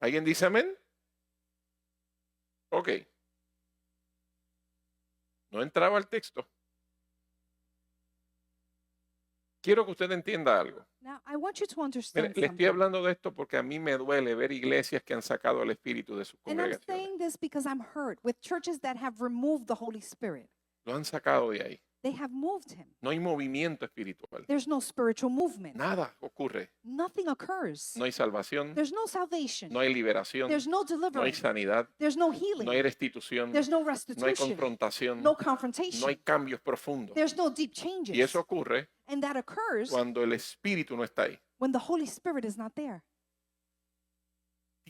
¿Alguien dice amén? Ok. No entraba al texto. Quiero que usted entienda algo. Now, I want you to Mire, understand le estoy something. hablando de esto porque a mí me duele ver iglesias que han sacado el espíritu de sus And I'm congregaciones. saying this because I'm hurt with churches that have removed the Holy Spirit. Lo han sacado de ahí. They have moved him. No hay movimiento espiritual. There's no spiritual movement. Nada ocurre. Nothing occurs. No hay salvación. There's no salvation. No hay liberación. There's no No hay deliverance. sanidad. There's no No hay healing. restitución. There's no No hay restitution. confrontación. No No confrontation. hay cambios profundos. There's no deep Y changes. eso ocurre And that occurs cuando el espíritu no está ahí. when the Holy Spirit is not there.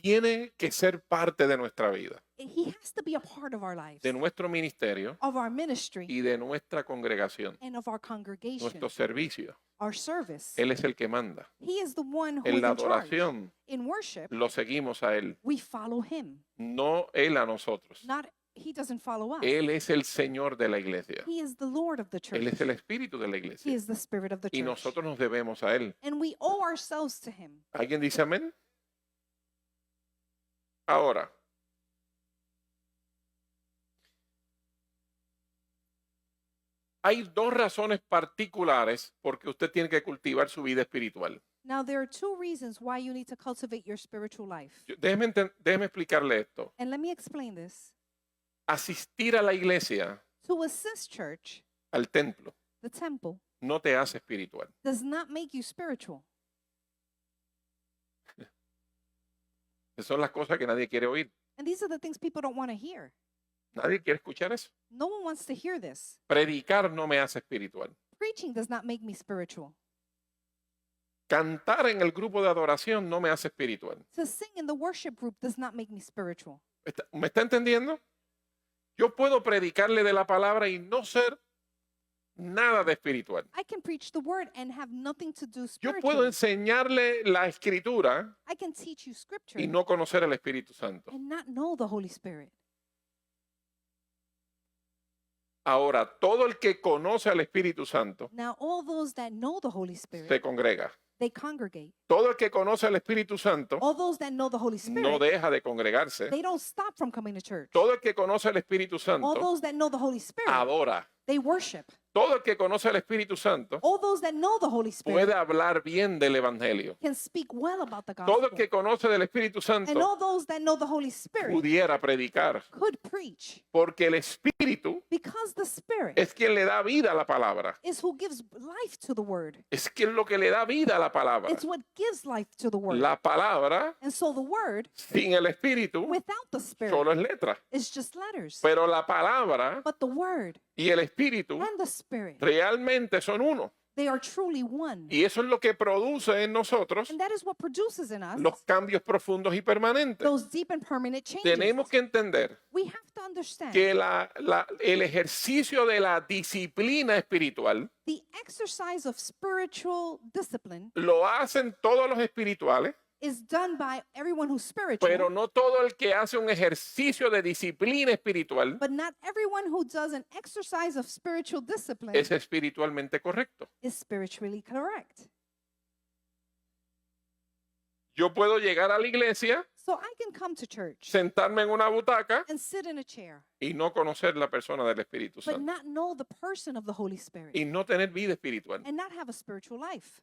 tiene que ser parte de nuestra vida, He has to be a part of our lives, de nuestro ministerio of our ministry, y de nuestra congregación, and of our congregation, nuestro servicio. our service. Él es el que manda. He is the one who En is la in charge. adoración In worship, lo seguimos a Él, we follow him. no Él a nosotros. Not he doesn't follow us. Él es el Señor de la iglesia. He is the Lord of the Él church. es el Espíritu de la He iglesia. is the spirit of the Y church. nosotros nos debemos a Él. And we owe ourselves to him. ¿Alguien dice amén? Ahora, hay dos razones particulares por que usted tiene que cultivar su vida espiritual. Now, there are two reasons why you need to cultivate your spiritual life. Déjeme explicarle esto. And let me explain this. Asistir a la iglesia, To assist church, al templo, the temple, no te hace espiritual. does not make you spiritual. Esas son las cosas que nadie quiere oír. And these are the things people don't want to hear. Nadie quiere escuchar eso. No one wants to hear this. Predicar no me hace espiritual. Preaching does not make me spiritual. Cantar en el grupo de adoración no me hace espiritual. To sing in the worship group does not make me spiritual. ¿Me está entendiendo? Yo puedo predicarle de la palabra y no ser nada de espiritual. I can preach the word and have nothing to do Yo puedo spiritually. enseñarle la escritura I can teach you scripture y no conocer al Espíritu Santo. and not know the Holy Spirit. Ahora, todo el que conoce al Espíritu Santo Now, all those that know the Holy Spirit, se congrega. they congregate. Todo el que conoce al Espíritu Santo All those that know the Holy no Spirit, deja de congregarse. they don't stop from coming to church. Todo el que conoce al Espíritu All Santo those that know the Holy Spirit, adora. they worship. Todo el que conoce al Espíritu Santo All those that know the Holy Spirit puede hablar bien del Evangelio. can speak well about the Todo el gospel. que conoce del Espíritu And Santo all those that know the Holy Spirit pudiera predicar, could preach porque el Espíritu because the Spirit es quien le da vida a la palabra. is who gives life to the word. Es quien lo que le da vida a la palabra. It's what gives life to the word. La palabra And so the word, sin el Espíritu without the Spirit, solo es letra. is just letters. Pero la palabra But the word y el Espíritu and the Spirit, realmente son uno. they are truly one. Y eso es lo que produce en nosotros And that is what produces in us los cambios profundos y permanentes. those deep and permanent changes. Tenemos que entender We have to understand que el ejercicio de la disciplina espiritual the exercise of spiritual discipline lo hacen todos los espirituales, is done by everyone who's spiritual, pero no todo el que hace un ejercicio de disciplina espiritual but not everyone who does an exercise of spiritual discipline es espiritualmente correcto. is spiritually correct. Yo puedo llegar a la iglesia, So I can come to church sentarme en una butaca and sit in a chair, y no conocer la persona del Espíritu but Santo not know the person of the Holy Spirit y no tener vida espiritual. and not have a spiritual life.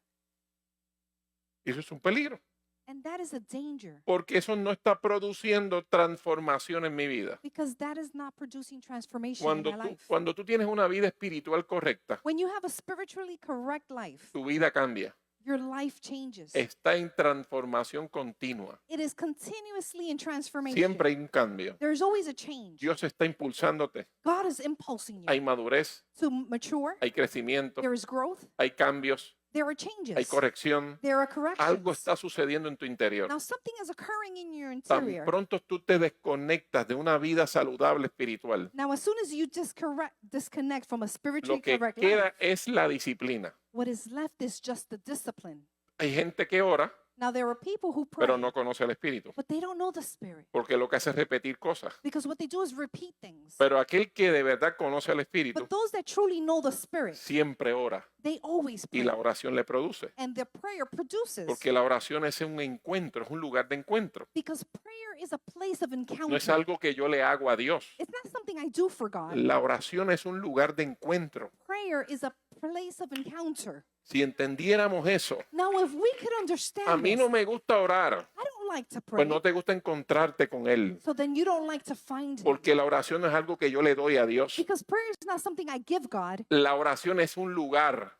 Y eso es un peligro, And that is a danger porque eso no está produciendo transformación en mi vida. because that is not producing transformation in my life. Cuando tú tienes una vida espiritual correcta, When you have a spiritually correct life, tu vida cambia. your life changes. Está en transformación continua. It is continuously in transformation. Siempre hay un cambio. There's always a change. Dios está impulsándote. God is impulsing you Hay madurez, to mature. hay crecimiento, There is growth. hay cambios, There are hay changes. corrección. There are Algo corrections. está sucediendo en tu interior. Now something is occurring in your Tan interior. pronto tú te desconectas de una vida saludable espiritual, Now as soon as you disconnect from a lo spiritually que correct queda life, es la disciplina. what is left is just the discipline. Hay gente que ora, Now there are people who pray, pero no conoce el Espíritu, but they don't know the Spirit porque lo que hace es repetir cosas. because what they do is repeat things. Pero aquel que de verdad conoce al Espíritu, But those that truly know the Spirit, siempre ora they always y pray. la oración le produce. And their prayer produces. Porque la oración es un encuentro, es un lugar de encuentro. Because prayer is a place of No encounter. es algo que yo le hago a Dios. It's not something I do for God. La oración es un lugar de encuentro. Prayer is a place of encounter. Si entendiéramos eso, Now, if we could understand a mí this, no me gusta orar, I don't like to pray. pues no te gusta encontrarte con Él. So then you don't like to find Him. Porque la oración no es algo que yo le doy a Dios. Because prayer is not something I give God. La oración es un lugar.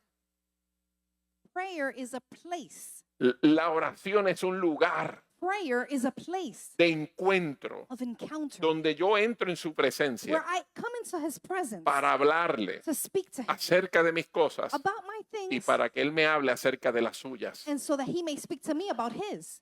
Prayer is a place. La oración es un lugar Prayer is a place de encuentro of encounter donde yo entro en su where presencia I come into His presence para hablarle to speak to Him acerca de mis cosas about my y things para que Él me hable acerca de las suyas. and so that He may speak to me about His.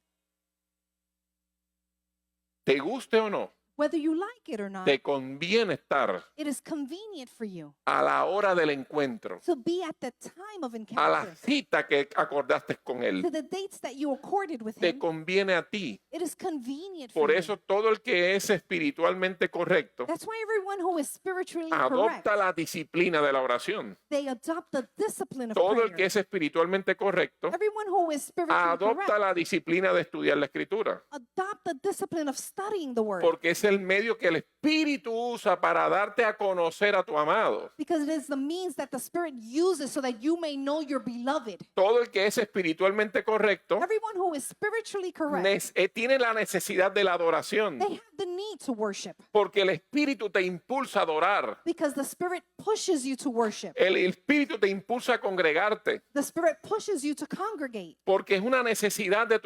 te guste o no, Whether you like it or not, te conviene estar it is convenient for you a la hora del encuentro, to be at the time of a la encounter, cita que acordaste con to Él. the dates that you accorded with Te him. conviene a ti. It is convenient Por for you. eso todo el que es espiritualmente correcto That's why everyone who is spiritually correct, adopta la disciplina de la oración. they adopt the discipline of Todo el que prayer. es espiritualmente correcto Everyone who is spiritually adopta correct, la disciplina de estudiar la escritura. adopt the discipline of studying the word. Porque es el medio que el Espíritu usa para darte a conocer a tu amado. Because it is the means that the Spirit uses so that you may know your beloved. Todo el que es espiritualmente correcto Everyone who is spiritually correct, tiene la necesidad de la adoración. they have the need to worship Porque el Espíritu te impulsa a adorar. because the Spirit pushes you to worship. El Espíritu te impulsa a congregarte. The Spirit pushes you to congregate. Porque es una necesidad de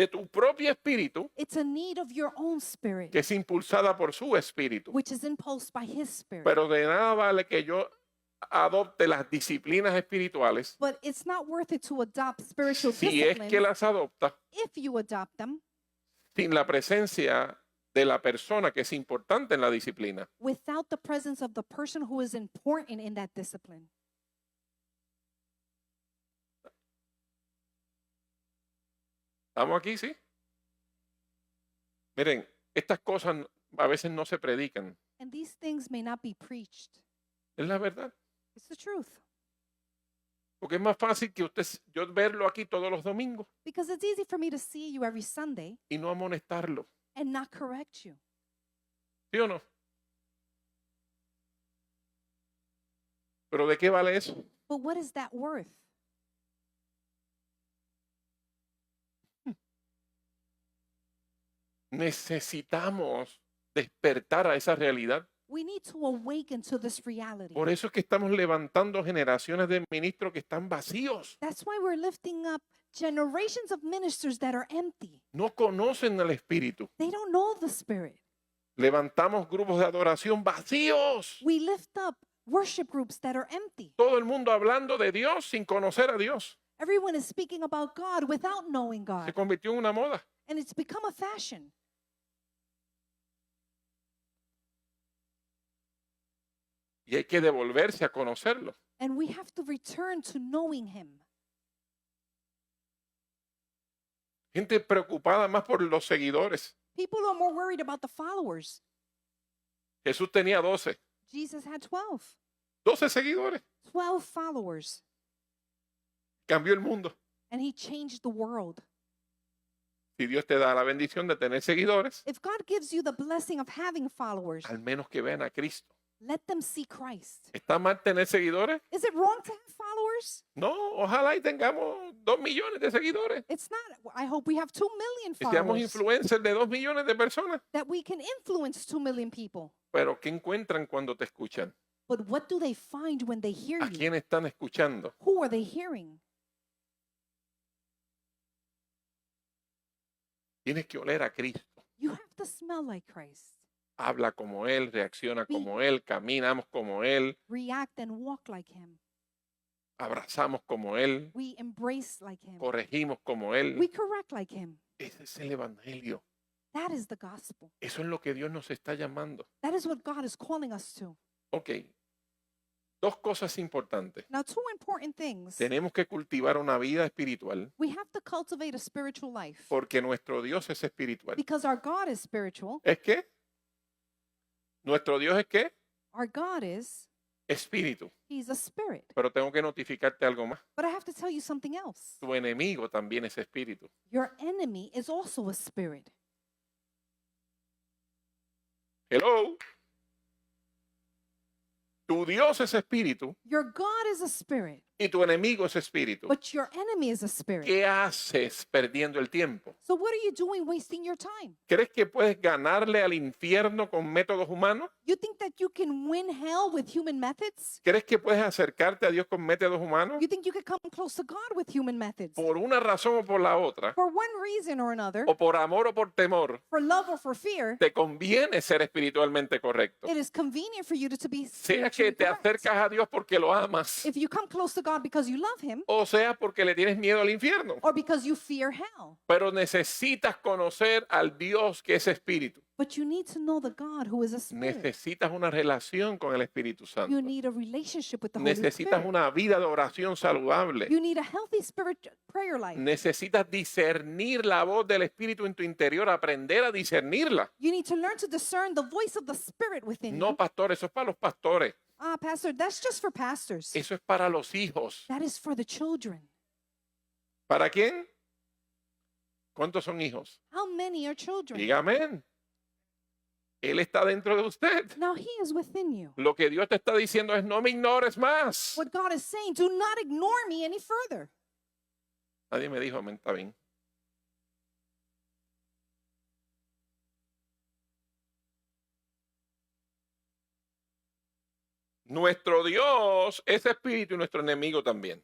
tu propio espíritu It's a need of your own spirit, que es impulsada por su espíritu. which is impulsed by His Spirit. Pero de nada vale que yo adopte las disciplinas espirituales But it's not worth it to adopt spiritual si es que disciplines las adopta if you adopt them sin la presencia de la persona que es importante en la disciplina. without the presence of the person who is important in that discipline. ¿Estamos aquí, sí? Miren, estas cosas a veces no se predican. And these things may not be preached. Es la verdad. It's the truth. Porque es más fácil que yo verlo aquí todos los domingos Because it's easy for me to see you every Sunday y no amonestarlo. and not correct you. ¿Sí o no? ¿Pero de qué vale eso? But what is that worth? Necesitamos despertar a esa realidad. We need to awaken to this reality. Por eso es que estamos levantando generaciones de ministros que están vacíos. That's why we're lifting up generations of ministers that are empty. No conocen al Espíritu. They don't know the Spirit. Levantamos grupos de adoración vacíos. We lift up worship groups that are empty. Todo el mundo hablando de Dios sin conocer a Dios. Everyone is speaking about God without knowing Se God. convirtió en una moda. And it's become a fashion. Y hay que devolverse a conocerlo. And we have to return to knowing Him. Gente preocupada más por los seguidores. People are more worried about the followers. Jesús tenía 12. Jesus had 12. 12 seguidores. 12 followers. Cambió el mundo. And He changed the world. Si Dios te da la bendición de tener seguidores, If God gives you the blessing of having followers, al menos que vean a Cristo. let them see Christ. ¿Está mal tener seguidores? Is it wrong to have followers? No, ojalá y tengamos 2 millones de seguidores. It's not. I hope we have 2 million Y seamos followers, influencers de 2 millones de personas. that we can influence 2 million people. Pero ¿qué encuentran cuando te escuchan? But what do they find when they hear ¿A you? quién están escuchando? Who are they hearing? Tienes que oler a Cristo. You have to smell like Christ. Habla como Él, reacciona como Él, caminamos como Él, React and walk like Him. abrazamos como Él, We embrace like Him. corregimos como We Él. correct like Him. Ese es el Evangelio. That is the gospel. Eso es lo que Dios nos está llamando. That is what God is calling us to. Ok. 2 cosas importantes. Now, 2 important things. Tenemos que cultivar una vida espiritual We have to cultivate a spiritual life porque nuestro Dios es espiritual. because our God is spiritual. ¿Es qué? ¿Nuestro Dios es qué? Our God is, Espíritu. He's a spirit. Pero tengo que notificarte algo más. But I have to tell you something else. Tu enemigo también es espíritu. Your enemy is also a spirit. Hello. Tu Dios es espíritu Your God is a spirit, y tu enemigo es espíritu. but your enemy is a spirit. ¿Qué haces perdiendo el tiempo? So what are you doing wasting your time? ¿Crees que puedes ganarle al infierno con métodos humanos? You think that you can win hell with human methods? ¿Crees que puedes acercarte a Dios con métodos humanos? You think you could come close to God with human methods? Por una razón o por la otra, For one reason or another, o por amor o por temor, for love or for fear, te conviene ser espiritualmente correcto. it is convenient for you to be Sea que spiritually te correct. acercas a Dios porque lo amas If you come close to God because you love him o sea porque le tienes miedo al infierno. or because you fear hell. Pero necesitas conocer al Dios que es espíritu. But you need to know the God who is a spirit. Necesitas una relación con el Espíritu Santo. You need a relationship with the Holy Necesitas Spirit. una vida de oración saludable. You need a healthy prayer life. Necesitas discernir la voz del Espíritu en tu interior, aprender a discernirla. You need to learn to discern the voice of the Spirit within No, you. pastor, eso es para los pastores. Pastor, that's just for pastors. Eso es para los hijos. That is for the children. ¿Para quién? ¿Cuántos son hijos? How many are children? Diga amén. Él está dentro de usted. Now he is within you. Lo que Dios te está diciendo es no me ignores más. What God is saying, do not ignore me any further. Nadie me dijo amén, está bien. Nuestro Dios es espíritu y nuestro enemigo también.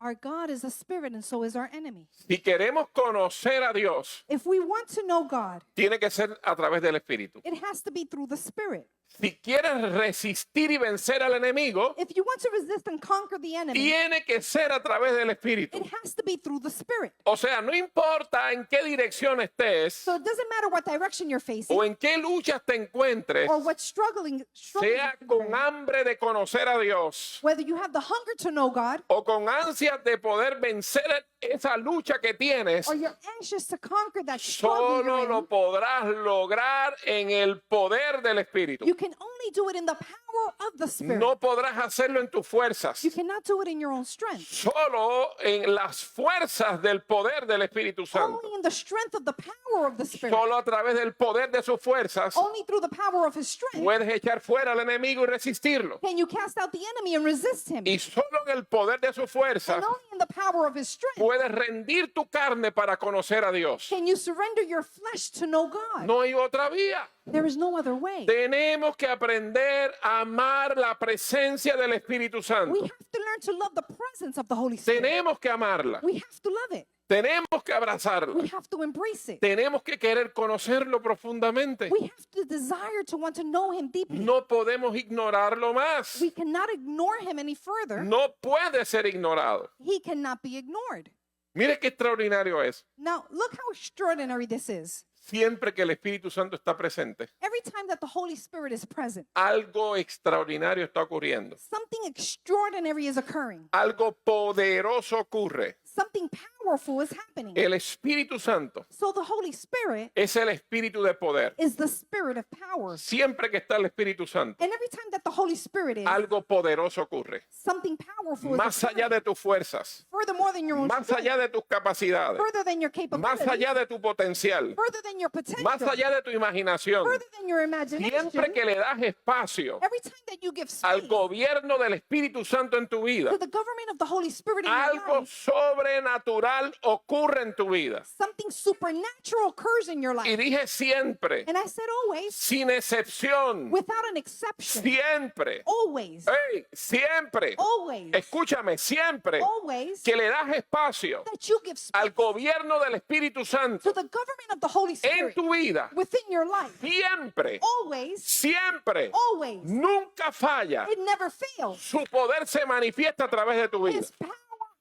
Our God is a spirit and so is our enemy. Si queremos conocer a Dios, If we want to know God, tiene que ser a través del espíritu. it has to be through the Spirit. Si quieres resistir y vencer al enemigo, If you want to resist and conquer the enemy, tiene que ser a través del espíritu. it has to be through the Spirit. O sea, no importa en qué dirección estés So it doesn't matter what direction you're facing o en qué luchas te encuentres, or what struggling sea you're con in, hambre de conocer a Dios whether you have the hunger to know God o con ansias de poder vencer esa lucha que tienes, or you're anxious to conquer that struggle solo you're lo in, podrás lograr en el poder del espíritu. you can only do it in the power of the Spirit. No podrás hacerlo en tus fuerzas, You cannot do it in your own strength. solo en las fuerzas del poder del Espíritu Santo. Only in the strength of the power of the Spirit. Solo a través del poder de sus fuerzas Only through the power of His strength puedes echar fuera al enemigo y resistirlo. can you cast out the enemy and resist him. Y solo en el poder de sus fuerzas And only in the power of His strength puedes rendir tu carne para conocer a Dios. can you surrender your flesh to know God. No hay otra vía. There is no other way. Tenemos que aprender a amar la presencia del Espíritu We Santo. have to learn to love the presence of the Holy Spirit. Tenemos que amarla. We have to love it. Tenemos que abrazarla. We have to embrace it. Tenemos que querer conocerlo profundamente. We have to desire to want to know Him deeply. No podemos ignorarlo más. We cannot ignore Him any further. No puede ser ignorado. He cannot be ignored. Mire qué extraordinario es. Now, look how extraordinary this is. Siempre que el Espíritu Santo está presente, Every time that the Holy Spirit is present, algo extraordinario está ocurriendo. something extraordinary is occurring. Algo poderoso ocurre. Something powerful is happening. El Espíritu Santo So the Holy Spirit es el espíritu de poder. is the spirit of power. Siempre que está el Espíritu Santo, And every time that the Holy Spirit is, algo poderoso ocurre. something powerful is Más allá occurring. de tus fuerzas, Furthermore than your own más strength, allá de tus capacidades, further than your más capability, allá de tu potencial, further than your potential, más allá de tu imaginación. further than your imagination. Siempre que le das espacio Every time that you give al space gobierno del Espíritu Santo en tu vida, to the government of the Holy Spirit in your algo life, sobrenatural ocurre en tu vida. something supernatural occurs in your Y life. dije siempre, And I said always, sin excepción, without an exception, siempre, always, hey, siempre, always, escúchame, siempre always, que le das espacio that you give space al gobierno del Espíritu Santo to the government of the Holy en Spirit tu vida, within your life. siempre, Always, siempre, always, nunca falla. it never fails. Su poder se manifiesta a través de tu vida. His power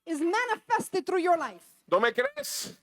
is manifested through your life. ¿No me crees?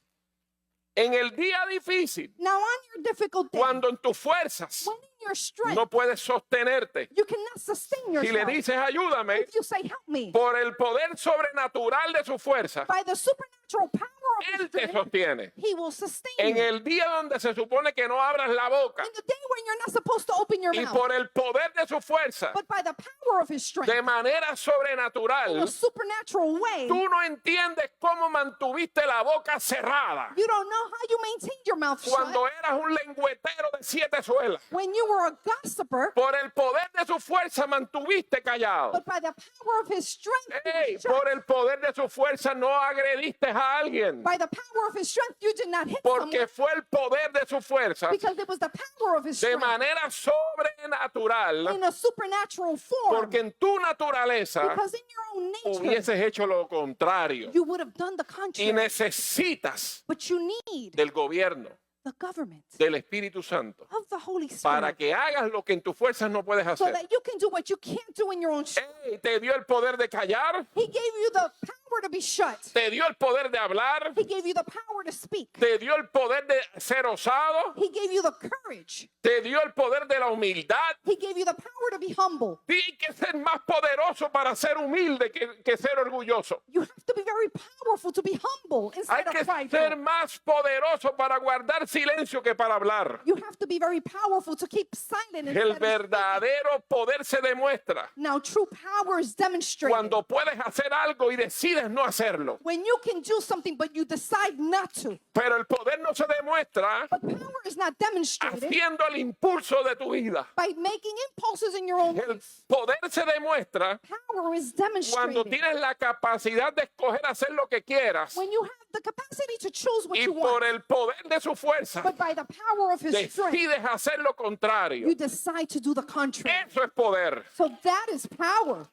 En el día difícil, Now, on your difficult day, cuando en tus fuerzas when in your strength, no puedes sostenerte, you cannot sustain si le yourself. dices ayúdame, If you say, help me, por el poder sobrenatural de sus fuerzas, by the supernatural power of His Él te Spirit, sostiene. He will sustain En you. el día donde se supone que no abras la boca In the day when you're not supposed to open your y mouth, por el poder de sus fuerzas, but by the power of His strength, de manera in a sobrenatural, supernatural way, tú no entiendes cómo mantuviste la boca cerrada you don't know how you maintained your mouth shut cuando eras un lengüetero de 7 suelas. when you were a gossiper, Por el poder de su fuerza mantuviste callado. but by the power of His strength, you Ey, were shut. por el poder de su fuerza no agrediste a alguien. By the power of His strength, you did not hit someone Porque fue el poder de su fuerza because it was the power of His de strength manera sobrenatural. in a supernatural form. Porque en tu naturaleza Because in your own nature, hubieses hecho lo contrario. you would have done the Y contrary. necesitas But you need del gobierno the government del Espíritu Santo of the Holy para Spirit que hagas lo que en tus fuerzas no puedes so hacer. that you can do what you can't do in your own strength. Él te dio el poder de callar, He gave you the power to be shut. te dio el poder de hablar, He gave you the power to speak. te dio el poder de ser osado, He gave you the courage. te dio el poder de la humildad. He gave you the power to be humble. Tienes que ser más poderoso para ser humilde que ser orgulloso. You have to be very powerful to be humble Hay instead que of ser prideful. más poderoso para guardar silencio que para hablar. You have to be very powerful to keep silent. El instead of speaking. verdadero poder se demuestra Now, true power is demonstrated cuando puedes hacer algo y decides no hacerlo. when you can do something but you decide not to. Pero el poder no se demuestra But power is not demonstrated haciendo el impulso de tu vida. by making impulses in your own El life. poder se demuestra Power is cuando demonstrated tienes la capacidad de escoger hacer lo que quieras when you have the capacity to choose what y you por want. el poder de su fuerza But by the power of his strength, decides hacer lo contrario. you decide to do the contrary. Eso es poder. So that is power.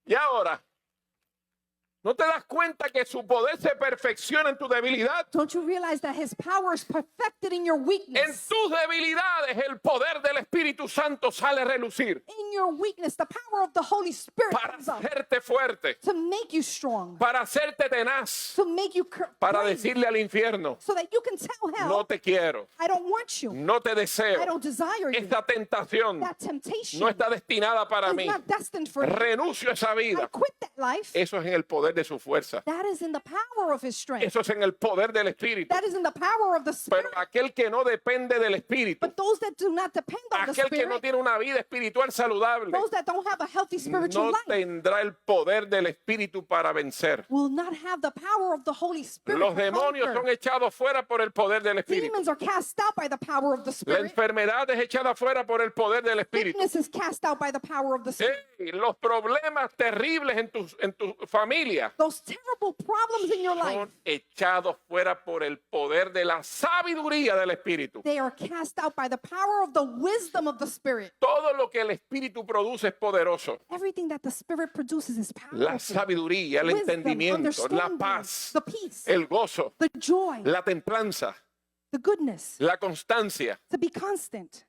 Y ahora, ¿no te das cuenta que su poder se perfecciona en tu debilidad? Don't you realize that his power is perfected in your En weakness? tus debilidades el poder del Espíritu Santo sale a relucir In your weakness, the power of the Holy Spirit para comes up hacerte fuerte, to make you strong, para hacerte tenaz, to make you para brave, decirle al infierno, so that you can tell hell, no te quiero, I don't want you. no te I deseo. don't desire you. Esta tentación That temptation no está destinada para is mí. not destined for you. Renuncio a esa I vida. quit that life. Eso es en el poder de su fuerza. That is in the power of his strength. Eso es en el poder del Espíritu. That is in the power of the Spirit. Pero aquel que no depende del Espíritu, But those that do not depend on the aquel que no Spirit, tiene una vida espiritual saludable, those that don't have a healthy spiritual no life, tendrá el poder del Espíritu para vencer. will not have the power of the Holy Spirit Los to demonios conquer. son echados fuera por el poder del Espíritu. Demons are cast out by the power of the La Spirit. enfermedad es echada fuera por el poder del Espíritu. Sickness is cast out by the power of the Spirit. Los problemas terribles en tu familia Those terrible problems in your life, son echados fuera por el poder de la sabiduría del Espíritu. they are cast out by the power of the wisdom of the Spirit. Todo lo que el Espíritu produce es poderoso. Everything that the Spirit produces is La powerful. sabiduría, el Wisdom, entendimiento, la understanding, paz, the peace, el gozo, the joy, la templanza, the goodness, la constancia. to be constant.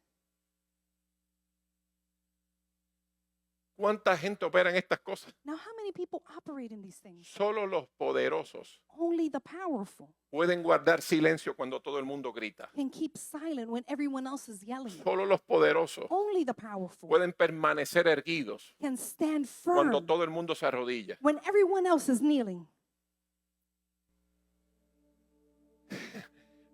¿Cuánta gente opera en estas cosas? Now, how many people operate in these things? Solo los poderosos Only the powerful pueden guardar silencio cuando todo el mundo grita. can keep silent when everyone else is yelling. Solo los poderosos Only the powerful pueden permanecer erguidos can stand cuando firm todo el mundo se arrodilla. when everyone else is kneeling.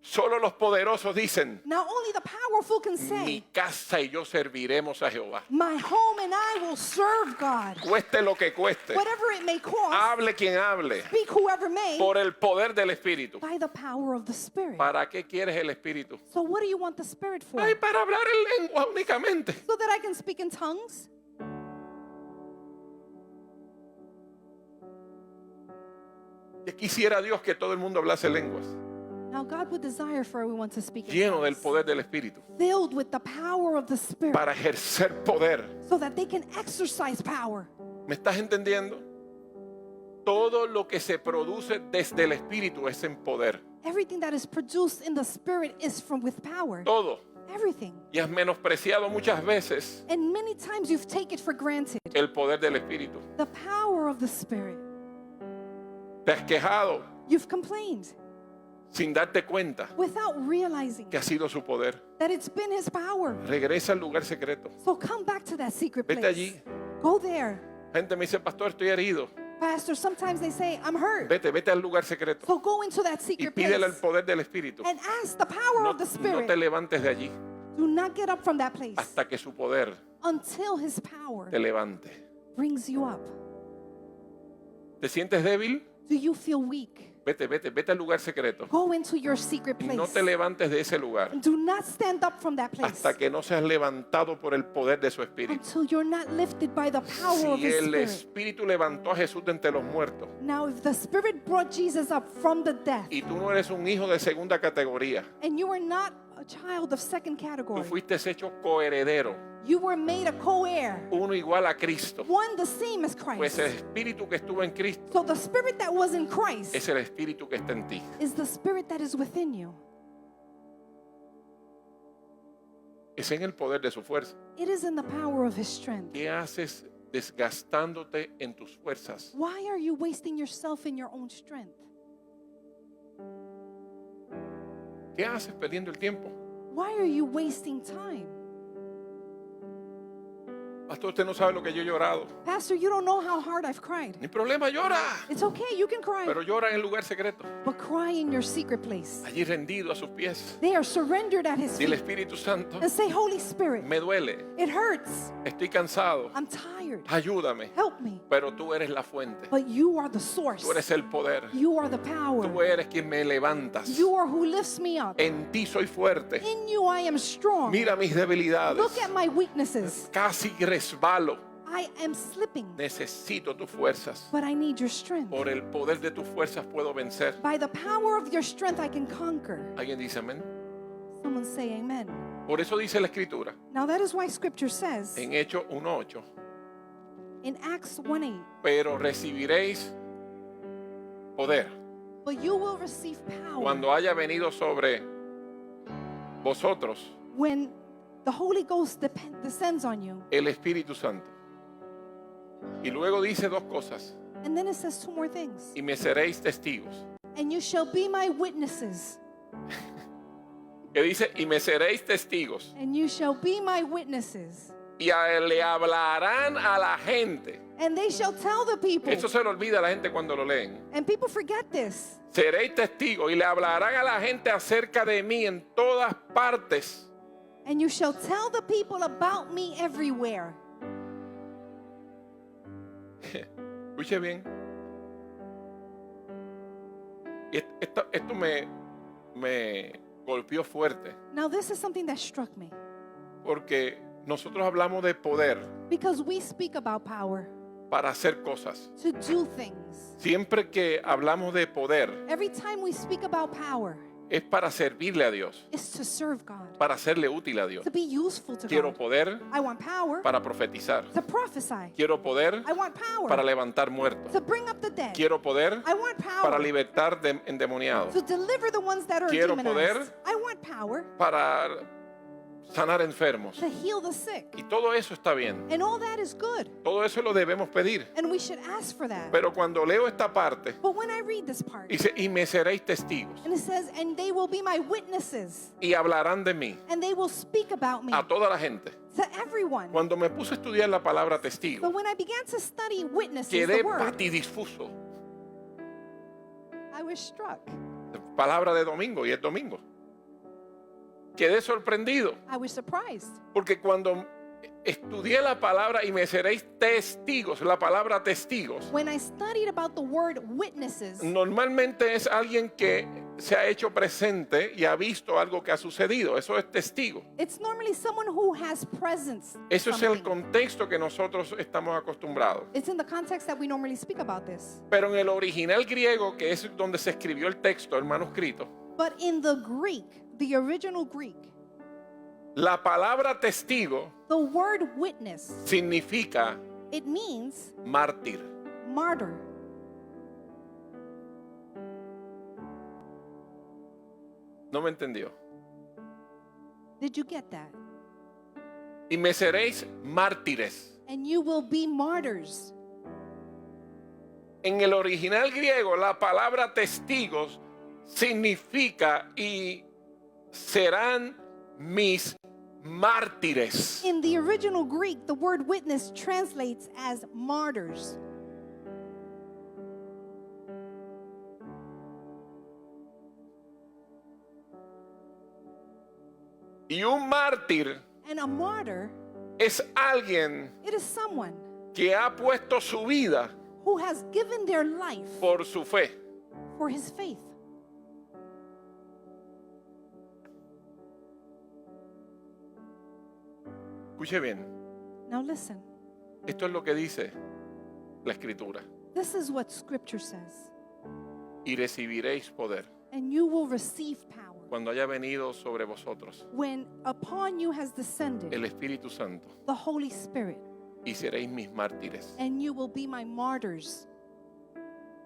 Solo los poderosos dicen, Now, only the powerful can mi say, casa y yo serviremos a Jehová. my home and I will serve God. Cueste lo que cueste. Whatever it may cost, Hable quien hable. speak whoever may, Por el poder del Espíritu. by the power of the Spirit. ¿Para qué quieres el Espíritu? So what do you want the Spirit for? Ay, para hablar en lengua únicamente. So that I can speak in tongues? Ya quisiera Dios que todo el mundo hablase lenguas. Now God would desire for everyone to speak in Lleno del tongues, poder del Espíritu. filled with the power of the Spirit, Para ejercer poder. so that they can exercise power. ¿Me estás entendiendo? Todo lo que se produce desde el Espíritu es en poder. Everything that is produced in the Spirit is from with power. Todo. Everything. Y has menospreciado muchas veces And many times you've taken for granted el poder del Espíritu. the power of the Spirit. Te has quejado You've complained sin darte cuenta without realizing que ha sido su poder. that it's been His power. Regresa al lugar secreto. So come back to that secret Vete place. allí. Go there. Gente me dice, pastor, estoy herido. Pastor, sometimes they say, I'm hurt. Vete al lugar secreto. So go into that Y secret pídele el place poder del Espíritu. and ask the power No, of the no te Spirit. levantes de allí Do not get up from that place hasta que su poder until His power te levante. brings you up. ¿Te sientes débil? Do you feel weak? Vete al lugar secreto. Go into your secret Y place. no te levantes de ese lugar Do not stand up from that place hasta que no seas levantado por el poder de su Espíritu. until you're not lifted by the power of Si His el Spirit. Espíritu levantó a Jesús de entre los muertos Now, if the Spirit brought Jesus up from the death, y tú no eres un hijo de segunda categoría, and you are not a child of second Tú category. fuiste hecho coheredero, You were made a co-heir, uno igual a Cristo. one the same as Pues Christ. el espíritu que estuvo en Cristo So the spirit that was in Christ es el espíritu que está en ti. is the spirit that is within you. Es en el poder de su fuerza. It is in the power of his strength. ¿Qué haces desgastándote en tus fuerzas? Why are you wasting yourself in your own strength? ¿Qué haces perdiendo el tiempo? Why are you wasting time? Pastor, usted no sabe lo que yo he llorado. Pastor, you don't know how hard I've cried. Ni problema, llora. It's okay, you can cry, Pero llora en el lugar secreto. but cry in your secret place. Allí rendido a sus pies. They are surrendered at his Dile, feet. Espíritu Santo, And say, Holy Spirit, me duele. it hurts. Estoy cansado. I'm tired. Ayúdame. Help me. Pero tú eres la fuente. But you are the source. Tú eres el poder. You are the Tú power. eres quien me levantas. You are who lifts me up. En ti soy fuerte. In you I am strong. Mira mis debilidades. Look at my weaknesses. Casi resbalo. I am slipping, Necesito tus fuerzas. but I need your strength. Por el poder de tus fuerzas puedo vencer. By the power of your strength I can conquer. ¿Alguien dice amén? Someone say amen. Por eso dice la Escritura Now that is why scripture says en Hechos 1:8. in Acts 1:8, Pero recibiréis poder but you will receive power cuando haya venido sobre vosotros when the Holy Ghost descends on you. el Espíritu Santo. Y luego dice dos cosas. And then it says two more things. Y me seréis testigos. And you shall be my witnesses. Que dice, y me seréis testigos. And you shall be my witnesses. Y le hablarán a la gente. And they shall tell the people. Eso se le olvida a la gente cuando lo leen. And people forget this. Seréis testigos y le hablarán a la gente acerca de mí en todas partes. And you shall tell the people about me everywhere. Escuche bien. Esto me golpeó fuerte. Now this is something that struck me. Porque nosotros hablamos de poder Because we speak about power para hacer cosas. to do things. Siempre que hablamos de poder Every time we speak about power, es para servirle a Dios, it's to serve God, para serle útil a Dios. to be useful to Quiero God. poder I want power para profetizar. to prophesy. Quiero poder I want power para levantar muertos. to bring up the dead. Quiero poder I want para power libertar endemoniados. to deliver the ones that are Quiero demonized. poder I want power Para sanar enfermos. to heal the sick. Y todo eso está bien. And all that is good. Todo eso lo debemos pedir. And we should ask for that. Pero cuando leo esta parte, But when I read this part, dice, y me seréis testigos. and it says, and they will be my witnesses, Y hablarán de mí and they will speak about me a toda la gente. to everyone. Cuando me puse a estudiar la palabra But testigo, when I began to study witnesses, quedé the word, patidifuso. I was struck. Palabra de domingo, y es domingo. Quedé sorprendido. I was surprised. Porque cuando estudié la palabra y me seréis testigos, la palabra testigos, When I studied about the word witnesses, normalmente es alguien que se ha hecho presente y ha visto algo que ha sucedido. Eso es testigo. it's normally someone who has presence. Eso es el something. contexto que nosotros estamos acostumbrados. It's in the context that we normally speak about this. Pero en el original griego, que es donde se escribió el texto, el manuscrito, But in the Greek, the original Greek, la palabra testigo the word witness, significa it means mártir. martyr. No me entendió. Did you get that? Y me seréis mártires. And you will be martyrs. En el original griego, la palabra testigos significa y serán mis mártires. In the original Greek, the word witness translates as martyrs. Y un mártir And a martyr, es alguien it is someone que ha puesto su vida who has given their life por su fe. for his faith. Escuche bien, Now listen, esto es lo que dice la escritura. this is what scripture says. Y recibiréis poder And you will receive power cuando haya venido sobre vosotros when upon you has descended el Espíritu Santo the Holy Spirit, y seréis mis mártires and you will be my martyrs.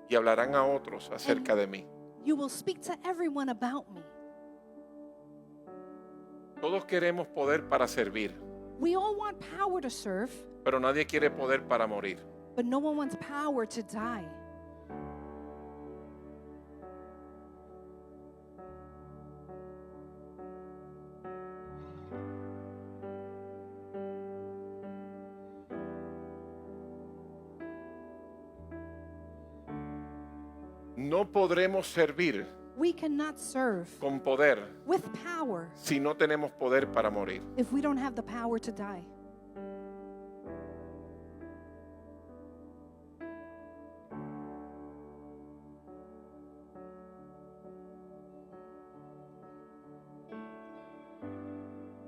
y hablarán a otros acerca de mí. You will speak to everyone about me. Todos queremos poder para servir, We all want power to serve, pero nadie quiere poder para morir. but no one wants power to die. No podremos servir We cannot serve con poder with power si no tenemos poder para morir. if we don't have the power to die.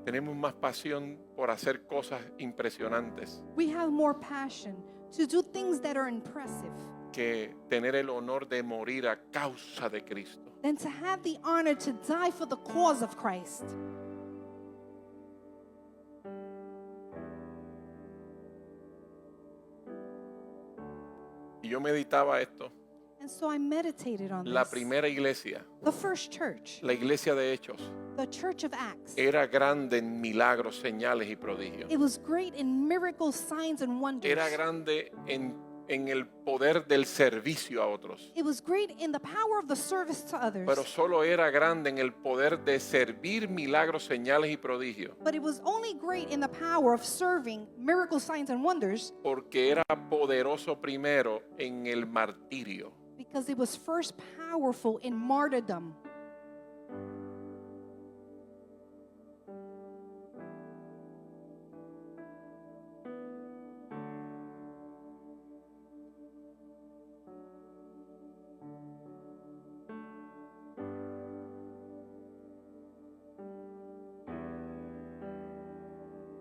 Tenemos más pasión por hacer cosas impresionantes We have more passion to do things that are impressive que tener el honor de morir a causa de Cristo. than to have the honor to die for the cause of Christ. Y yo meditaba esto. And so I meditated on La this. primera iglesia, The first church, la iglesia de Hechos, the church of Acts, era grande en milagros, señales y prodigios. it was great in miracles, signs, and wonders. Era grande en el poder del servicio a otros. It was great in the power of the service to others. Pero solo era grande en el poder de servir milagros, señales y prodigios. But it was only great in the power of serving miracles, signs, and wonders Porque era poderoso primero en el martirio. because it was first powerful in martyrdom.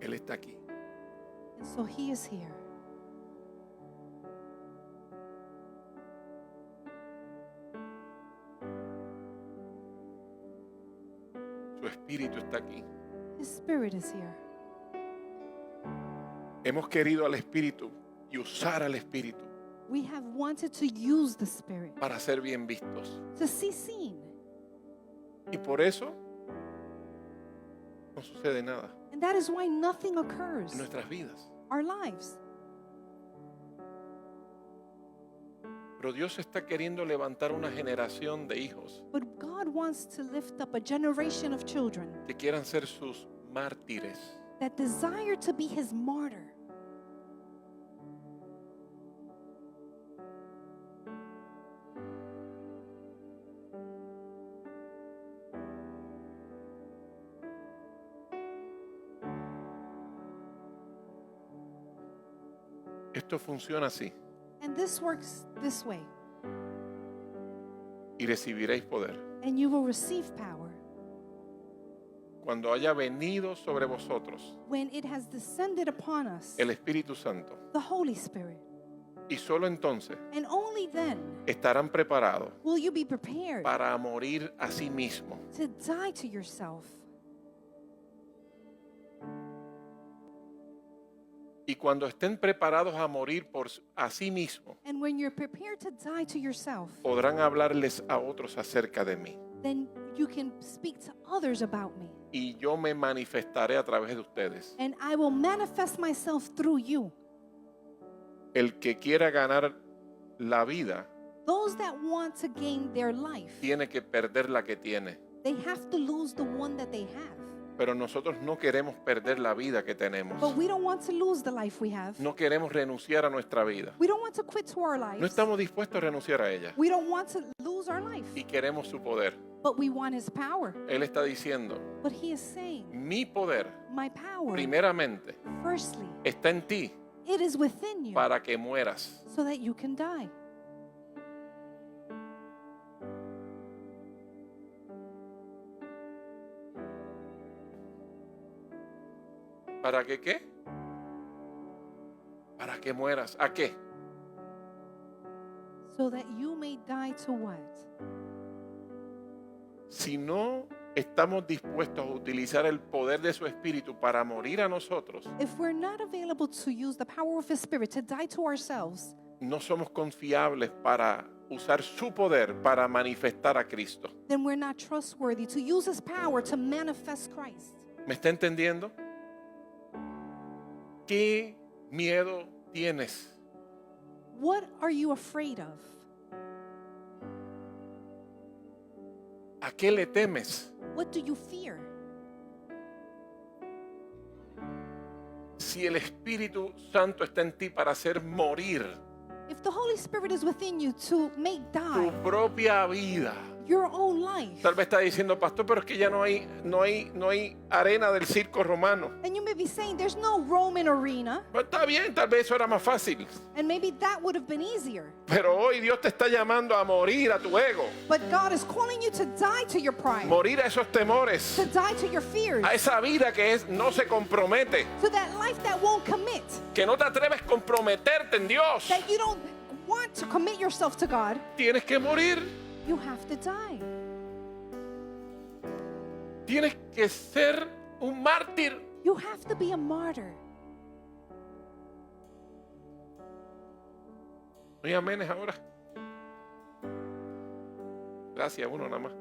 Él está aquí. And so he is here. Su espíritu está aquí. His spirit is here. Hemos querido al espíritu y usar al espíritu We have wanted to use the spirit para ser bien vistos. to see seen. Y por eso no sucede nada And that is why nothing occurs en nuestras vidas. our lives. Pero Dios está queriendo levantar una generación de hijos But God wants to lift up a generation of children que quieran ser sus mártires. that desire to be his martyr. Esto funciona así. And this works this way. Y recibiréis poder And you will receive power cuando haya venido sobre vosotros when it has descended upon us, el Espíritu Santo. the Holy Spirit. Y solo entonces And only then estarán preparados will you be prepared para morir a sí mismos. to die to yourself. Y cuando estén preparados a morir a sí mismos, And when you're prepared to die to yourself, podrán hablarles a otros acerca de mí. then you can speak to others about me. Y yo me manifestaré a través de ustedes. And I will manifest myself through you. El que quiera ganar la vida Those that want to gain their life, tiene que perder la que tiene. they have to lose the one that they have. Pero nosotros no queremos perder la vida que tenemos. But we don't want to lose the life we have. No queremos renunciar a nuestra vida. We don't want to quit to our No lives. estamos dispuestos a renunciar a ella. We don't want to lose our life. Y queremos su poder. But we want his power. Él está diciendo, But he is saying, mi poder, my power, primeramente, firstly, está en ti it is within you para que mueras. so that you can die. ¿Para que qué? Para que mueras. ¿A qué? So that you may die to what? Si no estamos dispuestos a utilizar el poder de su espíritu para morir a nosotros, if we're not available to use the power of His Spirit to die to ourselves, no somos confiables para usar su poder para manifestar a Cristo. then we're not trustworthy to use His power to manifest Christ. ¿Me está entendiendo? ¿Qué miedo tienes? What are you afraid of? ¿A qué le temes? What do you fear? Si el Espíritu Santo está en ti para hacer morir If the Holy Spirit is within you to make tu die propia vida. your own life, Tal vez está diciendo, pastor, pero es que ya no hay arena del circo romano. and you may be saying there's no Roman arena, Pues está bien, tal vez eso era más fácil. and maybe that would have been easier. Pero hoy Dios te está llamando a morir a tu ego, But God is calling you to die to your pride, morir a esos temores, to die to your fears, a esa vida que no se compromete, to that life that won't commit, que no te atreves a comprometerte en Dios. that you don't want to commit yourself to God. Tienes que morir, You have to die. tienes que ser un mártir. You have to be a martyr. No hay amenes ahora. Gracias, uno nada más.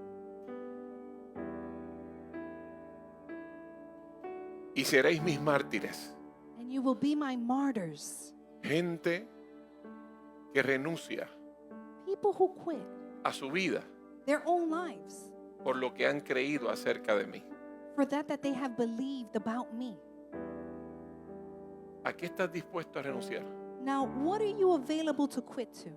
Y seréis mis mártires. And you will be my martyrs. Gente que renuncia People who quit a su vida their own lives por lo que han creído acerca de mí. for that they have believed about me. ¿A qué estás dispuesto a renunciar? Now, what are you available to quit to?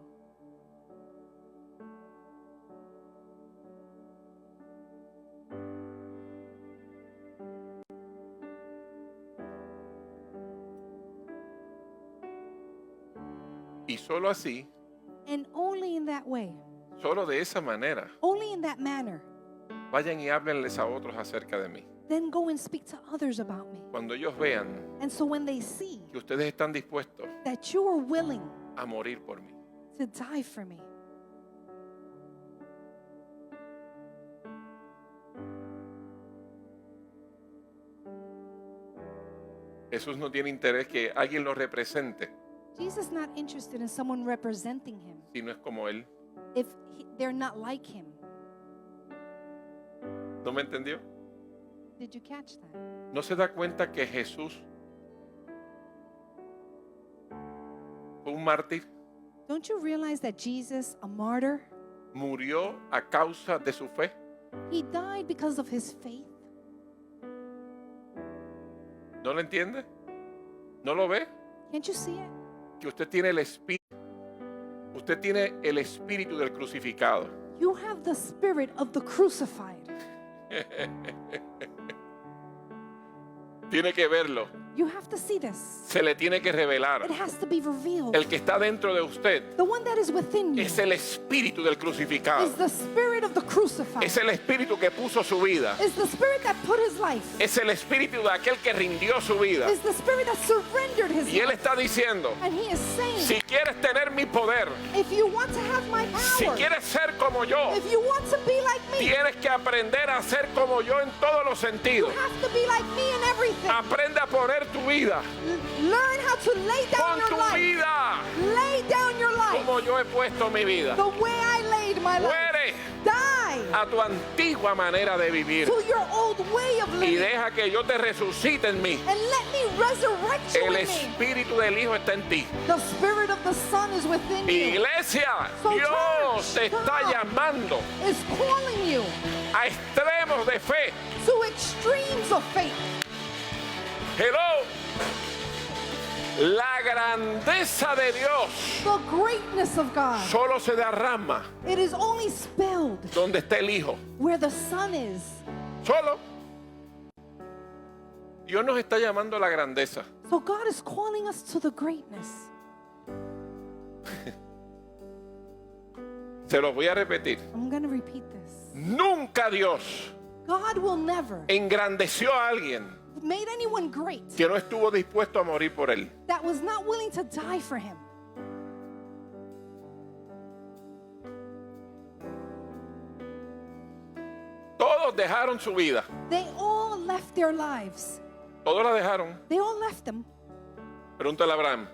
Y solo así, And only in that way, solo de esa manera, only in that manner, vayan y háblenles a otros acerca de mí. then go and speak to others about me. Cuando ellos vean And so when they see que ustedes están dispuestos that you are willing a morir por mí. to die for me, Jesús no tiene interés que alguien lo represente, Jesus is not interested in someone representing him si no es como Él. if they're not like him. ¿No me entendió? Did you catch that? ¿No se da cuenta que Jesús fue un mártir? Don't you realize that Jesus, a martyr, Murió a causa de su fe. he died because of his faith? ¿No lo entiende? ¿No lo ve? Can't you see it? Que usted tiene el espíritu. Usted tiene el espíritu del crucificado. You have the spirit of the crucified. Tiene que verlo. You have to see this. Se le tiene que revelar. It has to be revealed. El que está dentro de usted The one that is within you es el espíritu del crucificado. is the spirit of the crucified. Es el espíritu que puso su vida. Is the spirit that put his life. Es el espíritu de aquel que rindió su vida. Is the spirit that surrendered his Y él life. está diciendo, And he is saying, si quieres tener mi poder, if you want to have my si power, quieres ser como yo, if you want to be like me, tienes que aprender a ser como yo en todos los you sentidos. have to be like me in everything. Aprende a poner tu vida. Learn how to lay down Pon your tu life. vida Lay down your life como yo he puesto mi vida. the way I laid my life. Muere Die a tu antigua manera de vivir to your old way of y living. deja que yo te resucite en mí. And let me resurrect you El in me. espíritu del Hijo está en ti. The spirit of the Son is within you. Iglesia, So Dios te church, está God llamando is calling you a extremos de fe. to extremes of faith. Hello. La grandeza de Dios The greatness of God. solo se derrama It is only spilled donde está el Hijo. where the Son is. Solo. Dios nos está llamando a la grandeza. So God is calling us to the greatness. Se los voy a repetir. I'm going to repeat this. Nunca Dios God will never engrandeció a alguien made anyone great que no estuvo dispuesto a morir por él. that was not willing to die for him. Todos Todos dejaron su vida. They all left their lives. Todos la dejaron. They all left them. Pregúntale a Abraham.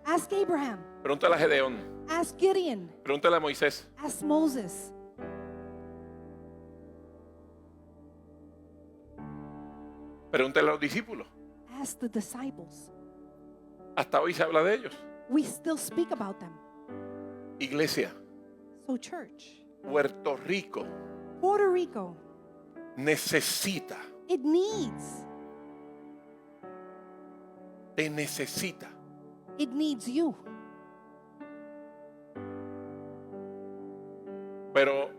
Ask Abraham. Pregúntale a Gedeón. Ask Gideon. Pregúntale a Moisés. Ask Moses. Pregúntale a los discípulos. Ask the disciples. Hasta hoy se habla de ellos. We still speak about them. Iglesia, So church, Puerto Rico Puerto Rico, necesita, it needs te necesita. you. Pero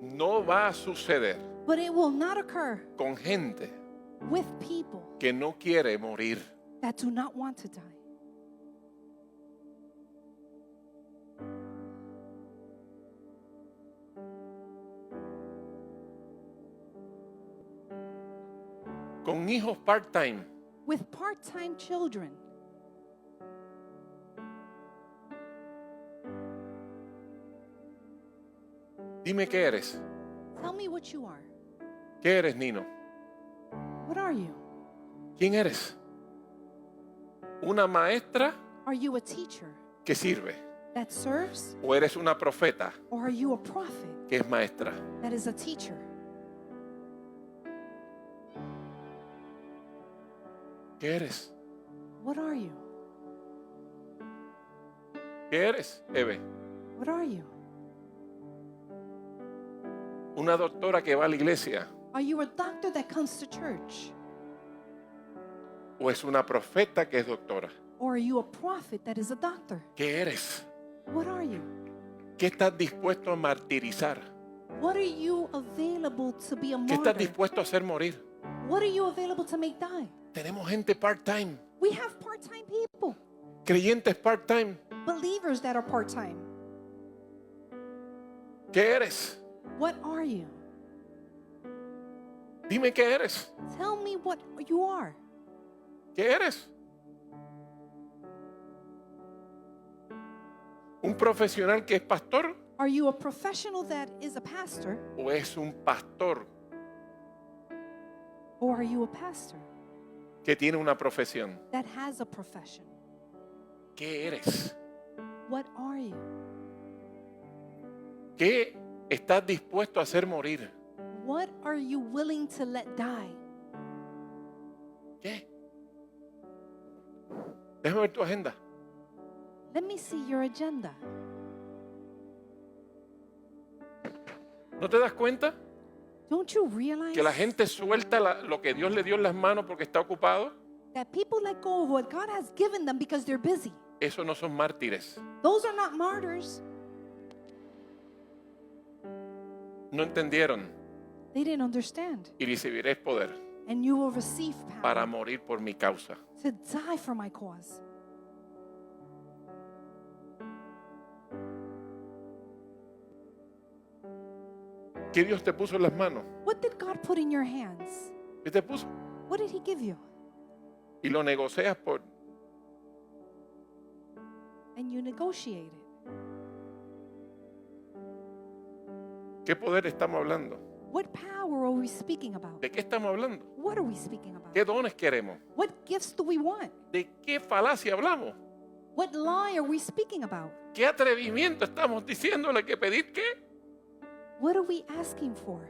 no va a suceder But it will not occur con gente with people que no quiere morir. that do not want to die. Con hijos part-time. With part-time children. Dime qué eres. Tell me what you are. ¿Qué eres, Nino? What are you? ¿Quién eres? ¿Una maestra Are you a teacher que sirve? that serves? ¿O eres una profeta Or are you a prophet que es maestra? that is a teacher? ¿Qué eres? What are you? ¿Qué eres, Eve? What are you? ¿Una doctora que va a la iglesia? Are you a doctor that comes to church? ¿O es una profeta que es doctora? Or are you a prophet that is a doctor? ¿Qué eres? What are you? ¿Qué estás dispuesto a martirizar? What are you available to be a ¿Qué estás martyr? dispuesto a hacer morir? What are you available to make die? Tenemos gente part-time, We have part-time people, creyentes part-time. believers that are part-time. ¿Qué eres? What are you? Dime qué eres. Tell me what you are. ¿Qué eres? ¿Un profesional que es pastor Are you a professional that is a pastor? o es un pastor Or are you a pastor que tiene una profesión? that has a profession? ¿Qué eres? What are you? ¿Qué estás dispuesto a hacer morir? What are you willing to let die? ¿Qué? Déjame ver tu agenda. Let me see your agenda. ¿No te das cuenta Don't you realize que la gente suelta lo que Dios le dio en las manos porque está ocupado? that people let go of what God has given them because they're busy? Eso no son mártires. Those are not martyrs. No entendieron. They didn't understand. Y recibiréis poder And you will receive power para morir por mi causa. to die for my cause. ¿Qué Dios te puso en las manos? What did God put in your hands? ¿Qué te puso? What did He give you? Y lo negocias por... And you negotiate it. ¿Qué poder estamos hablando? What power are we speaking about? ¿De qué estamos hablando? What are we speaking about? ¿Qué dones queremos? What gifts do we want? ¿De qué falacia hablamos? What lie are we speaking about? ¿Qué atrevimiento estamos diciéndole que pedir qué? What are we asking for?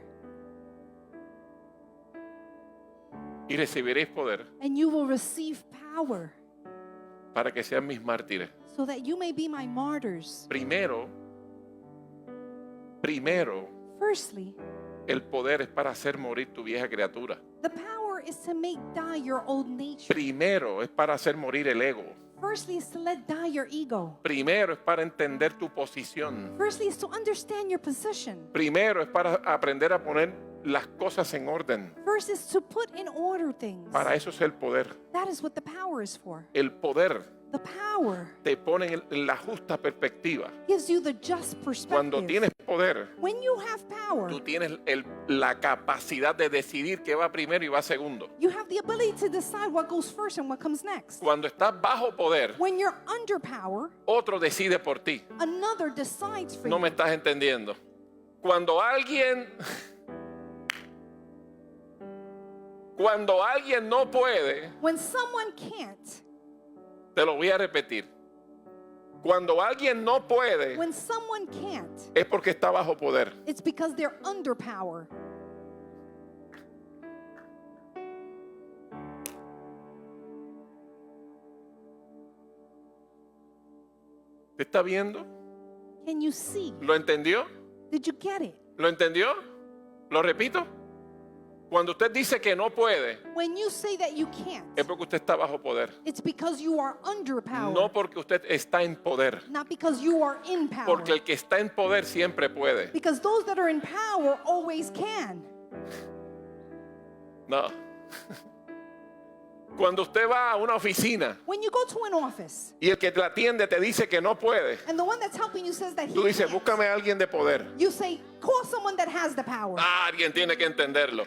Y recibiréis poder And you will receive power para que sean mis mártires. so that you may be my martyrs. Primero, Firstly, el poder es para hacer morir tu vieja criatura. the power is to make die your old nature. Primero es para hacer morir el ego. Firstly is to let die your ego. Primero es para entender tu posición. Firstly is to understand your position. Primero es para aprender a poner las cosas en orden. First is to put in order things. Para eso es el poder. That is what the power is for. El poder The power te pone en la justa perspectiva. gives you the just perspective. Cuando tienes poder, When you have power, tú tienes la capacidad de decidir qué va primero y va segundo. you have the ability to decide what goes first and what comes next. Cuando estás bajo poder, When you're under power, otro decide por ti. another decides for No you. me estás entendiendo. Cuando alguien Cuando alguien no puede, When someone can't, te lo voy a repetir. Cuando alguien no puede, when someone can't, es porque está bajo poder. it's because they're under power. ¿Te está viendo? Can you see? ¿Lo entendió? Did you get it? ¿Lo entendió? ¿Lo repito? Cuando usted dice que no puede, When you say that you can't, es porque usted está bajo poder. it's because you are under power, No porque usted está en poder. not because you are in power. Porque el que está en poder siempre puede. Because those that are in power always can. No. Cuando usted va a una oficina When you go to an office y el que te atiende te dice que no puede, and the one that's helping you says that he tú dices, can't, búscame a alguien de poder. you say, call someone that has the power. Alguien tiene que entenderlo.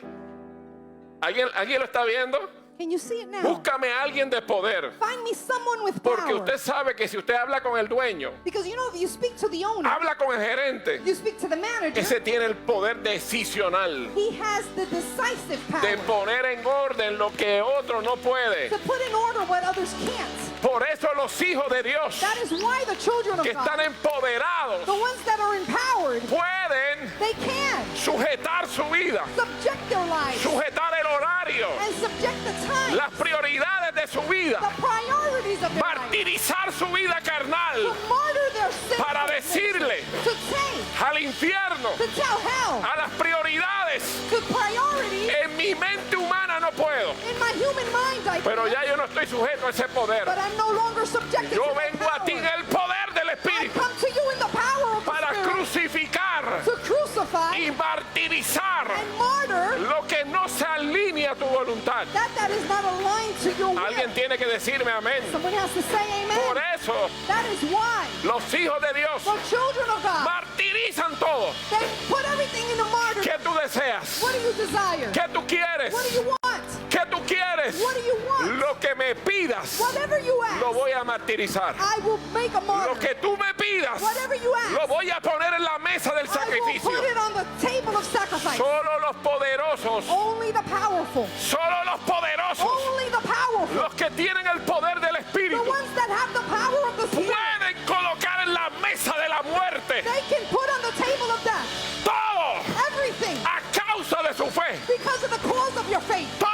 ¿Alguien lo está viendo? Can you see it now? Búscame a alguien de poder. Find me someone with Porque power. usted sabe que si usted habla con el dueño, Because you know, if you speak to the owner, habla con el gerente, you speak to the manager, ese tiene el poder decisional he has the decisive de power poner en orden lo que otro no puede. to put in order what others can't. Por eso los hijos de Dios That is why the children of que están God, empoderados, the ones that are empowered, pueden they can sujetar su vida, subject their lives sujetar el horario, and subject the time, las prioridades de su vida, the priorities of their life, martirizar su vida to carnal martyr their sin, para decirle to say, al infierno, to tell hell, a las prioridades. to priority. En mi mente humana no puedo, In my human mind, I pero can't, ya yo no estoy sujeto a ese poder. but I'm no longer subjected Yo to that vengo a ti en power. el poder del I Espíritu come to you in the power of the para Spirit crucificar to crucify y martirizar and martyr lo que no se alinea a tu voluntad. that is not aligned to your will. Alguien tiene que decirme amén. Someone has to say Por amen. eso That is why los hijos de Dios the children of God, martirizan todo. they put everything in the martyr. ¿Qué tú deseas? What do you desire? ¿Qué tú quieres? What do you want? ¿Qué tú quieres? What do you want? Lo que me pidas Whatever you ask, lo voy a martirizar. I will make a Lo martyr. que tú me pidas Whatever you ask, lo voy a poner en la mesa del I will sacrificio. put it on the table of sacrifice. Solo los poderosos, Only the powerful. solo los poderosos, Only the powerful. los que tienen el poder del The Espíritu, ones that have the power of the Spirit. pueden colocar en la mesa de la muerte They can put on the table of death todo everything a causa de su fe. because of the cause of your faith. Todo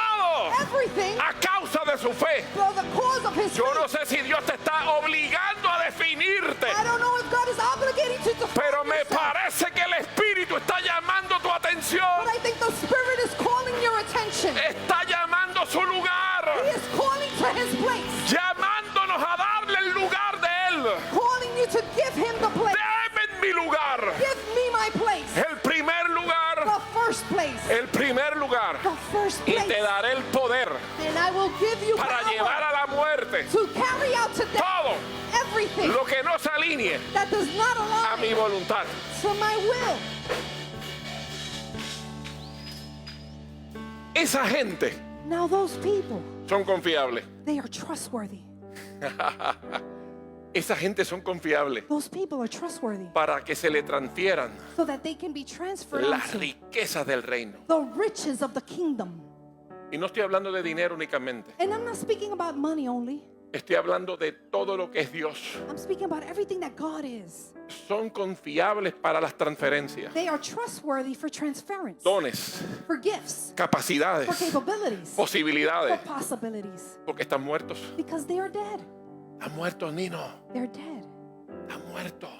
Everything a causa de su fe. for the cause of his Yo faith. no sé si Dios te está obligando a definirte, I don't know if God is obligating you to pero define me yourself, parece que el Espíritu está llamando tu atención, but I think the Spirit is calling your attention. está llamando su He lugar, is calling to his place, llamándonos a darle el lugar de Él. calling you to give him the place. Deme mi lugar, Give me my place, el primer lugar, the first place, el primer lugar, the first y place, te daré el poder and I will give you para llevar power a la muerte to carry out to death todo everything lo que no se alinee that does not a mi align voluntad. to my will. Esa gente Now those people, son confiables. they are trustworthy. Esa gente son confiables Those people are trustworthy para que se le transfieran so that they can be transferred las onto riquezas del reino. the riches of the kingdom. Y no estoy hablando de dinero únicamente. And I'm not speaking about money only. Estoy hablando de todo lo que es Dios. I'm speaking about everything that God is. Son confiables para las transferencias, They are trustworthy for transference, dones, for gifts, for capacidades, capabilities, for posibilidades, possibilities. porque están muertos. Because they are dead. Están muertos, Nino. They're dead. Están muertos.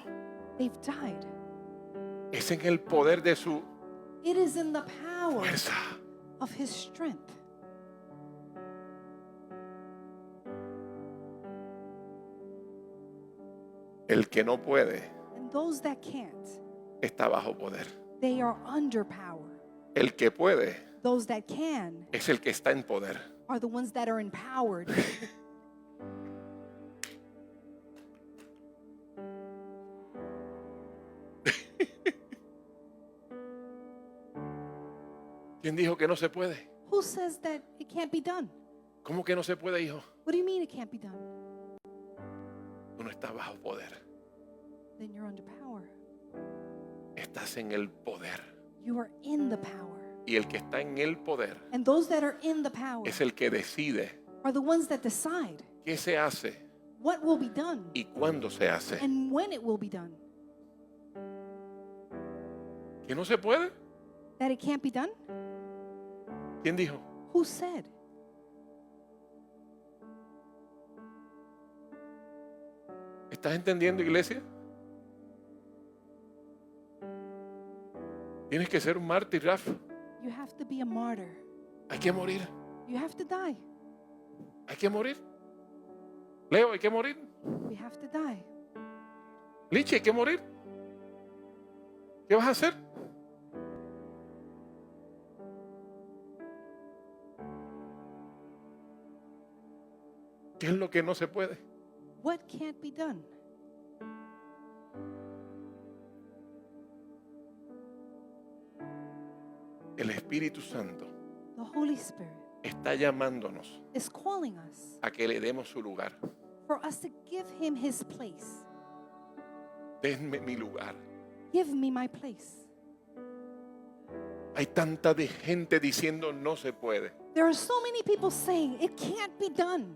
They've died. Es en el poder de su It is in the power fuerza. of his strength. El que no puede And those that can't, está bajo poder. they are under power. El que puede Those that can es el que está en poder. are the ones that are empowered. ¿Quién dijo que no se puede? Who says that it can't be done? ¿Cómo que no se puede, hijo? What do you mean it can't be done? Tú no estás bajo poder. Then you're under power. Estás en el poder. You are in the power. Y el que está en el poder And those that are in the power es el que decide are the ones that decide qué se hace what will be done y cuándo se hace. and when it will be done. ¿Que no se puede? That it can't be done? ¿Quién dijo? Who said? ¿Estás entendiendo, iglesia? Tienes que ser un mártir, Rafa. You have to be a martyr. Hay que morir. You have to die. Hay que morir. Leo, hay que morir. We have to die. Liche, hay que morir. ¿Qué vas a hacer? ¿Qué es lo que no se puede? What can't be done? El Espíritu Santo The Holy Spirit está llamándonos is calling us a que le demos su lugar. for us to give him his place. Denme mi lugar. Give me my place. Hay tanta de gente diciendo no se puede. There are so many people saying it can't be done.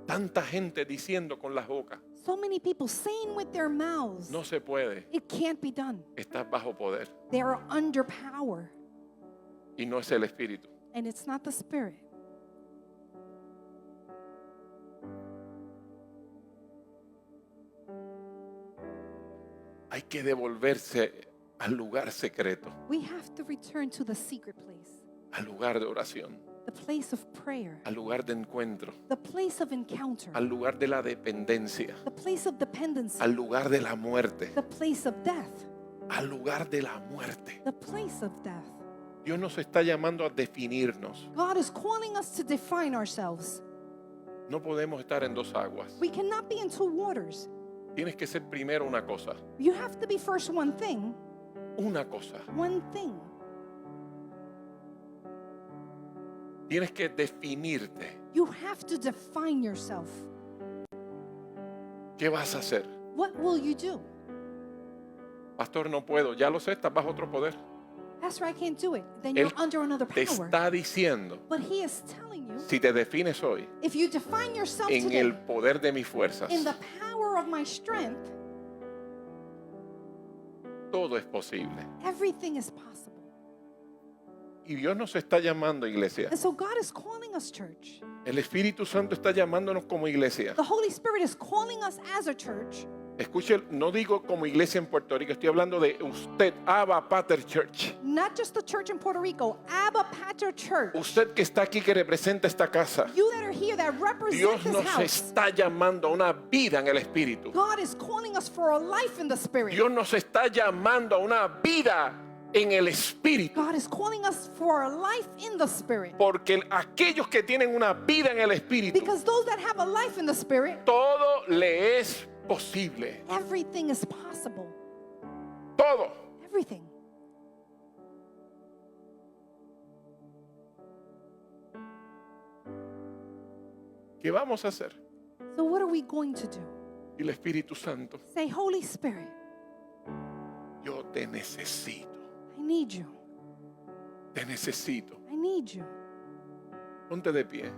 Tanta gente diciendo con las bocas So many people saying with their mouths no se puede. it can't be done. Estás bajo poder They are under power, y no es el Espíritu. and it's not the Spirit. Hay que devolverse al lugar secreto, We have to return to the secret place, al lugar de oración, the place of prayer, al lugar de encuentro, the place of encounter, al lugar de la dependencia, the place of dependency, al lugar de la muerte, the place of death, al lugar de la muerte. the place of death. Dios nos está llamando a definirnos. God is calling us to define ourselves. No podemos estar en dos aguas. We cannot be in two waters. Tienes que ser primero una cosa, You have to be first one thing, una cosa. one thing. Tienes que definirte. You have to define yourself. ¿Qué vas a hacer? What will you do? Pastor, no puedo. Ya lo sé, estás bajo otro poder. Pastor, I can't do it. Then Él you're under another Te power. está diciendo, But he is telling you, si te defines hoy if you define yourself en today el poder de mis fuerzas, in the power of my strength, todo es posible. everything is possible. Y Dios nos está llamando, iglesia. And so God is calling us, church. El Espíritu Santo está llamándonos como iglesia. The Holy Spirit is calling us as a church. Escuche, no digo como iglesia en Puerto Rico, estoy hablando de usted, Abba Pater Church. Not just the church in Puerto Rico, Abba Pater Church. Usted que está aquí, que representa esta casa. You that are here that represent Dios this nos house. está llamando a una vida en el Espíritu. God is calling us for a life in the Spirit. Dios nos está llamando a una vida en el Espíritu. God is calling us for a life in the Spirit. Porque aquellos que tienen una vida en el Espíritu, Because those that have a life in the Spirit, todo le es posible. everything is possible. Todo. Everything. ¿Qué vamos a hacer? So what are we going to do? Y el Espíritu Santo, Say, Holy Spirit, yo te necesito. I need you. Te necesito. I need you. Ponte de pie.